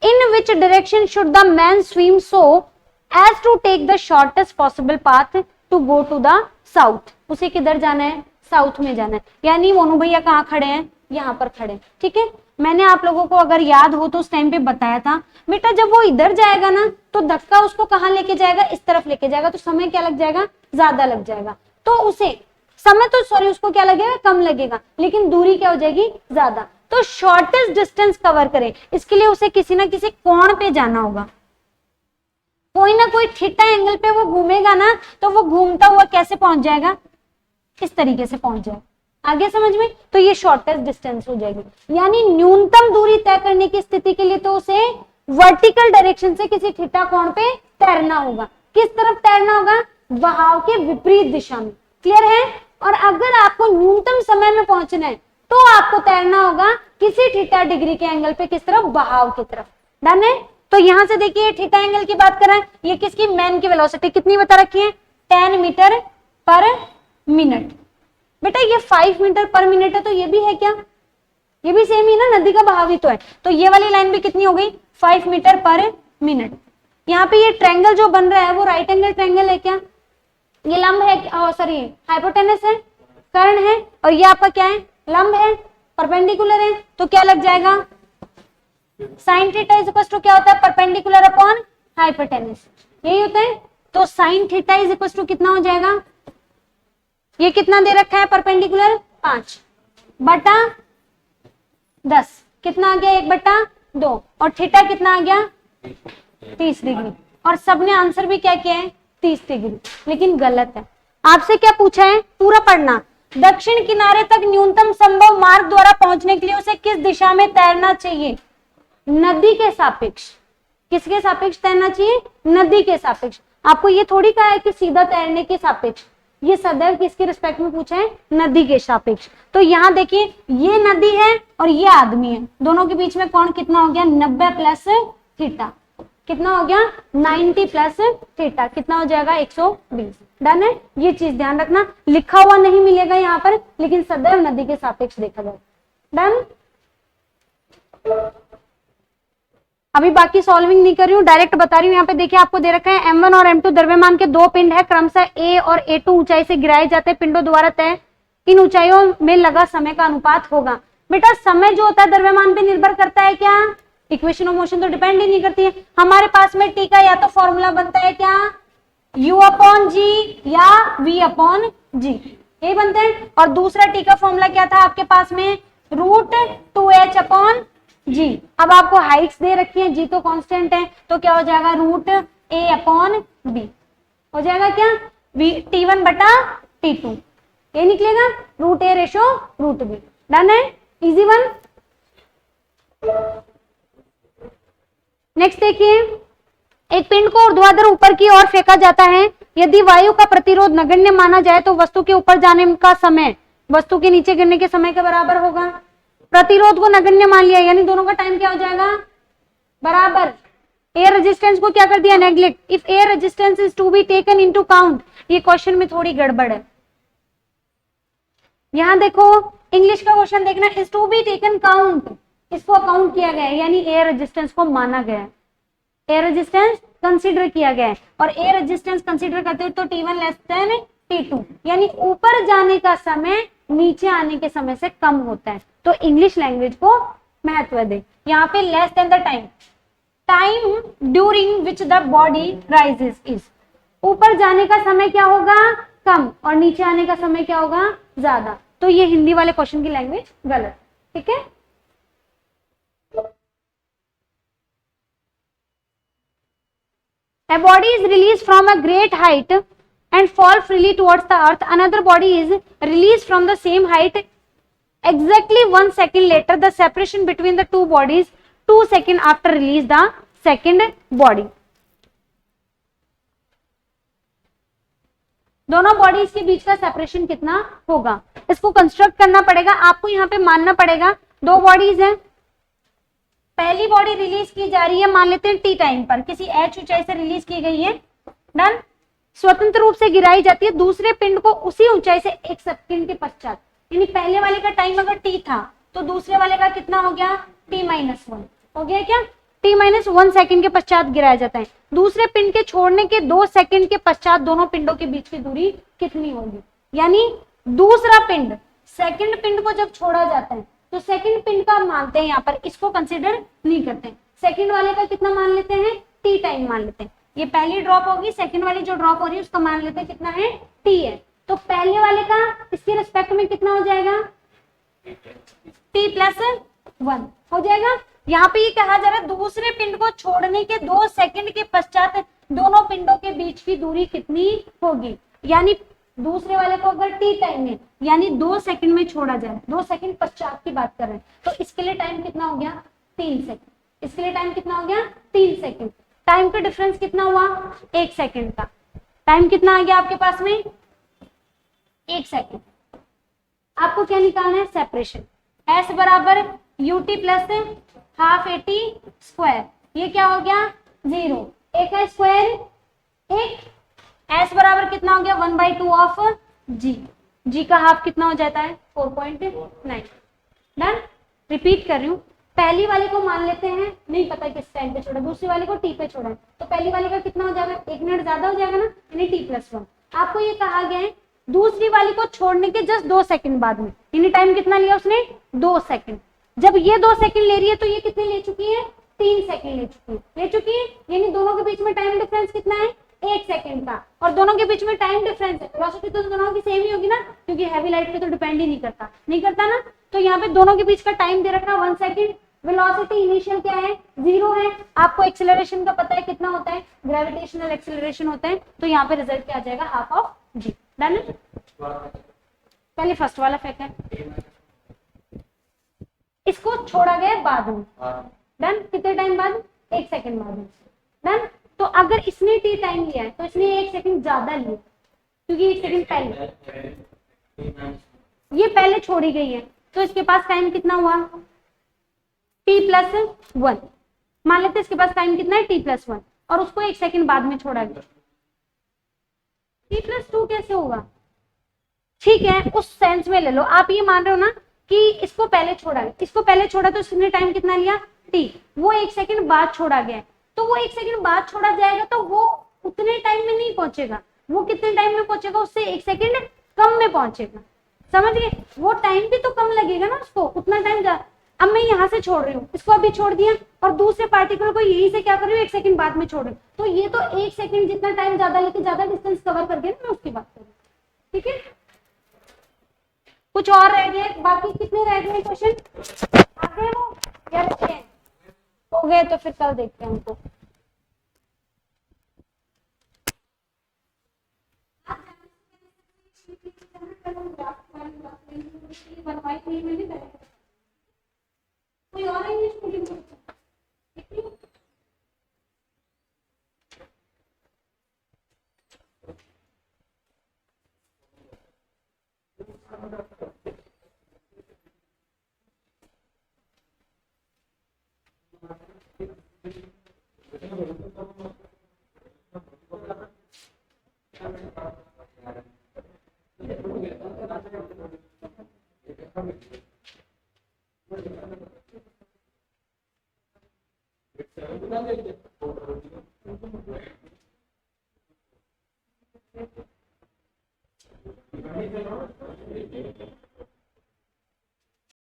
In which direction should the man swim so as to take the shortest possible path to go to the south. उसे किधर जाना है, साउथ में जाना है। यानी मोनू भैया कहाँ खड़े हैं, यहाँ पर खड़े, ठीक है। मैंने आप लोगों को अगर याद हो तो उस टाइम पे बताया था, बेटा जब वो इधर जाएगा ना तो धक्का उसको कहाँ लेके जाएगा, इस तरफ लेके जाएगा, तो समय क्या लग जाएगा, ज्यादा लग जाएगा। तो उसे समय तो सॉरी उसको क्या लगेगा, कम लगेगा, लेकिन दूरी क्या हो जाएगी, ज्यादा। तो शॉर्टेस्ट डिस्टेंस कवर करे, इसके लिए उसे किसी ना किसी कोण पे जाना होगा, कोई ना कोई थीटा एंगल पे वो घूमेगा ना, तो वो घूमता हुआ कैसे पहुंच जाएगा, इस तरीके से पहुंच जाएगा। आगे समझ में, तो ये शॉर्टेस्ट डिस्टेंस हो जाएगी। यानी न्यूनतम दूरी तय करने की स्थिति के लिए तो उसे वर्टिकल डायरेक्शन से किसी थीटा कोण पे तैरना होगा। किस तरफ तैरना होगा, बहाव के विपरीत दिशा में। क्लियर है। और अगर आपको न्यूनतम समय में पहुंचना है तो आपको तैरना होगा किसी थीटा डिग्री के एंगल पे, किस तरफ, बहाव की तरफ। डन है। तो यहां से देखिए थीटा एंगल की बात करें, ये किसकी, मैन की वेलोसिटी कितनी बता रखी है, 10 मीटर पर मिनट। बेटा ये 5 मीटर पर मिनट है, तो ये भी है क्या, ये भी सेम ही ना, नदी का बहाव ही तो है। तो ये वाली लाइन भी कितनी हो गई, 5 मीटर पर मिनट। यहाँ पे ये ट्रायंगल जो बन रहा है वो राइट एंगल ट्रायंगल है क्या, ये लंब है, सॉरी हाइपोटेनस है, कर्ण है, और ये आपका क्या है, लंब है, परपेंडिकुलर है। तो क्या लग जाएगा, sine theta is equal to क्या होता है, परपेंडिकुलर अपॉन हाइपोटेनस, यही होता है। तो sine theta is equal to कितना हो जाएगा, ये कितना दे रखा है, परपेंडिकुलर 5 बटा 10, कितना आ गया, 1/2, और थीटा कितना आ गया, 30 डिग्री। और सबने आंसर भी क्या किया है, 30 डिग्री, लेकिन गलत है। आपसे क्या पूछा है, पूरा पढ़ना, दक्षिण किनारे तक न्यूनतम संभव मार्ग द्वारा पहुंचने के लिए उसे किस दिशा में तैरना चाहिए, नदी के सापेक्ष। किसके सापेक्ष तैरना चाहिए, नदी के सापेक्ष। आपको ये थोड़ी कहा है कि सीधा तैरने के सापेक्ष, ये सदैव किसके रिस्पेक्ट में पूछा है, नदी के सापेक्ष। तो यहाँ देखिए ये नदी है और ये आदमी है, दोनों के बीच में कोण कितना हो गया, 90 प्लस थीटा, कितना हो गया, 90 प्लस थीटा, कितना हो जाएगा, 120। डन है। ये चीज ध्यान रखना, लिखा हुआ नहीं मिलेगा यहाँ पर, लेकिन सदैव नदी के सापेक्ष देखा जाए। डन। अभी बाकी सॉल्विंग नहीं कर रही हूँ, डायरेक्ट बता रही हूँ। यहाँ पे देखिए आपको दे रखा है M1 और M2 द्रव्यमान के 2 पिंड है, क्रमशः A और A2 ऊंचाई से गिराए जाते हैं पिंडों द्वारा तय इन ऊंचाइयों में लगा समय का अनुपात होगा। बेटा समय जो होता है द्रव्यमान पे निर्भर करता है क्या, इक्वेशन ऑफ मोशन तो डिपेंड ही नहीं करती है। हमारे पास में टी का या तो फॉर्मूला बनता है क्या, U/G या V/G, यही बनते हैं। और दूसरा टी का फॉर्मूला क्या था आपके पास में, √2H/G। अब आपको हाइट्स दे रखी है, जी तो कांस्टेंट है, तो क्या हो जाएगा, √A/B हो जाएगा क्या, T1/T2, ये निकलेगा, √A/√B। डन है, इजी वन। नेक्स्ट देखिए, एक पिंड को ऊर्ध्वाधर ऊपर की ओर फेंका जाता है, यदि वायु का प्रतिरोध नगण्य माना जाए तो वस्तु के ऊपर जाने का समय वस्तु के नीचे गिरने के समय के बराबर होगा। प्रतिरोध को नगण्य मान लिया, यानी दोनों का टाइम क्या हो जाएगा, बराबर। एयर रेजिस्टेंस को क्या कर दिया, neglect. If air resistance is to be taken into count, ये क्वेश्चन में थोड़ी गड़बड़ है। यहां देखो इंग्लिश का क्वेश्चन देखना, is to be taken count, इसको अकाउंट किया गया है, यानी एयर रेजिस्टेंस को माना गया है, एयर रेजिस्टेंस कंसीडर किया गया है। और एयर रेजिस्टेंस कंसीडर करते हो तो T1 लेस देन T2, यानी ऊपर जाने का समय नीचे आने के समय से कम होता है। तो इंग्लिश लैंग्वेज को महत्व दे। यहाँ पे less than the time during which the body rises is, ऊपर जाने का समय क्या होगा, कम, और नीचे आने का समय क्या होगा, ज्यादा। तो ये हिंदी वाले क्वेश्चन की लैंग्वेज गलत, ठीक है। A body is released from a great height and fall freely towards the earth. Another body is released from the same height. Exactly 1 second later, the separation between the two bodies 2 seconds after release the second body. दोनों bodies के बीच का separation कितना होगा, इसको construct करना पड़ेगा। आपको यहाँ पे मानना पड़ेगा दो बॉडीज हैं, पहली बॉडी रिलीज की जा रही है, मान लेते हैं टी टाइम पर, किसी h ऊंचाई से रिलीज की गई है, डन, स्वतंत्र रूप से गिराई जाती है दूसरे पिंड को उसी ऊंचाई से 1 सेकंड के पश्चात। यानी पहले वाले का टाइम अगर t था तो दूसरे वाले का कितना हो गया, t-1 हो गया क्या, t-1 सेकंड के पश्चात गिराया जाता है। दूसरे पिंड के छोड़ने के 2 सेकंड के पश्चात दोनों पिंडों के बीच की दूरी कितनी होगी, यानी दूसरा पिंड सेकंड पिंड को जब छोड़ा जाता है तो सेकंड पिंड का मानते हैं, यहाँ पर इसको कंसिडर नहीं करते, सेकंड वाले का कितना मान लेते हैं, टी टाइम मान लेते हैं। ये पहली ड्रॉप होगी, सेकंड वाली जो ड्रॉप हो रही है उसका मान लेते हैं कितना है, टी है। तो पहले वाले का इसके रिस्पेक्ट में कितना हो जाएगा, t+1 हो जाएगा। यहाँ पे ये कहा जा रहा है दूसरे पिंड को छोड़ने के 2 सेकंड के पश्चात दोनों पिंडों के बीच की दूरी कितनी होगी, यानी दूसरे वाले को अगर टी टाइम में यानी 2 सेकंड में छोड़ा जाए, 2 सेकंड पश्चात की बात कर रहे हैं, तो इसके लिए टाइम कितना हो गया, 3 सेकंड, इसके लिए टाइम कितना हो गया, 3 सेकंड। टाइम का डिफरेंस कितना हुआ, 1 सेकंड का, टाइम कितना आ गया आपके पास में, 1 सेकंड। आपको क्या निकालना है, सेपरेशन, s बराबर ut plus half AT square, ये क्या हो गया 0, एक का स्क्वायर एक, s बराबर कितना हो गया 1/2 ऑफ g, g का हाफ कितना हो जाता है 4.9। डन, रिपीट कर रही हूँ, पहली वाले को मान लेते हैं नहीं पता किस टाइम पे छोड़ा, दूसरी वाले को t पे छोड़ा है, तो पहली वाले का कितना हो जाएगा, 1 मिनट ज्यादा हो जाएगा ना, यानी t+1। आपको ये कहा गया है दूसरी वाली को छोड़ने के जस्ट 2 सेकंड बाद में, यानी टाइम कितना लिया उसने, 2 सेकंड। जब ये 2 सेकंड ले रही है तो ये कितने ले चुकी है, 3 सेकंड ले चुकी है, यानी दोनों के बीच में टाइम डिफरेंस कितना है, 1 सेकंड का, और दोनों के बीच में टाइम डिफरेंस है, वेलोसिटी तो दोनों की सेम ही होगी ना, क्योंकि हैवी लाइट पे तो डिपेंड ही नहीं करता ना। तो यहाँ पे दोनों के बीच का टाइम दे रखा 1 सेकंड, वेलोसिटी इनिशियल क्या है, 0 है। आपको एक्सेलरेशन का पता है कितना होता है, ग्रेविटेशनल एक्सेलरेशन होता है, तो यहाँ पे रिजल्ट क्या आ जाएगा, हाफ ऑफ g। डन, पहले फर्स्ट वाला फैक्ट है, इसको छोड़ा गया बाद में, डन, कितने टाइम बाद, 1 सेकंड बाद में, डन। तो अगर इसने टी टाइम लिया है तो इसने 1 सेकंड ज्यादा लिया, क्योंकि 1 सेकंड पहले ये पहले छोड़ी गई है, तो इसके पास टाइम कितना हुआ, t+1, मान लेते इसके पास टाइम कितना है, t+1, और उसको 1 सेकंड बाद में छोड़ा गया, t+2 कैसे होगा, ठीक है, उस सेंस में ले लो। आप ये मान रहे हो ना कि इसको पहले छोड़ा है, इसको पहले छोड़ा तो इसने टाइम कितना लिया, t, वो 1 सेकंड बाद छोड़ा गया, तो वो 1 सेकंड बाद छोड़ा जाएगा तो वो उतने टाइम में नहीं पहुंचेगा, वो कितने टाइम में पहुंचेगा, उससे 1 सेकंड कम में पहुंचेगा, समझ गए, वो टाइम भी तो कम लगेगा ना उसको, उतना टाइम जा। अब मैं यहाँ से छोड़ रही हूँ, इसको अभी छोड़ दिया, और दूसरे पार्टिकल को यहीं से क्या कर रही हूँ, 1 सेकंड बाद में छोड़ रही हूँ, तो ये तो 1 सेकंड जितना टाइम ज्यादा लेके ज्यादा डिस्टेंस कवर कर गया, मैं उसकी बात कर रही हूँ, ठीक है। कुछ और रह गए, बाकी कितने रह गए क्वेश्चन, आ गए वो या बचे हैं, हो गए तो फिर कल देखते हैं उनको। कोई और इंग्लिश मीडियम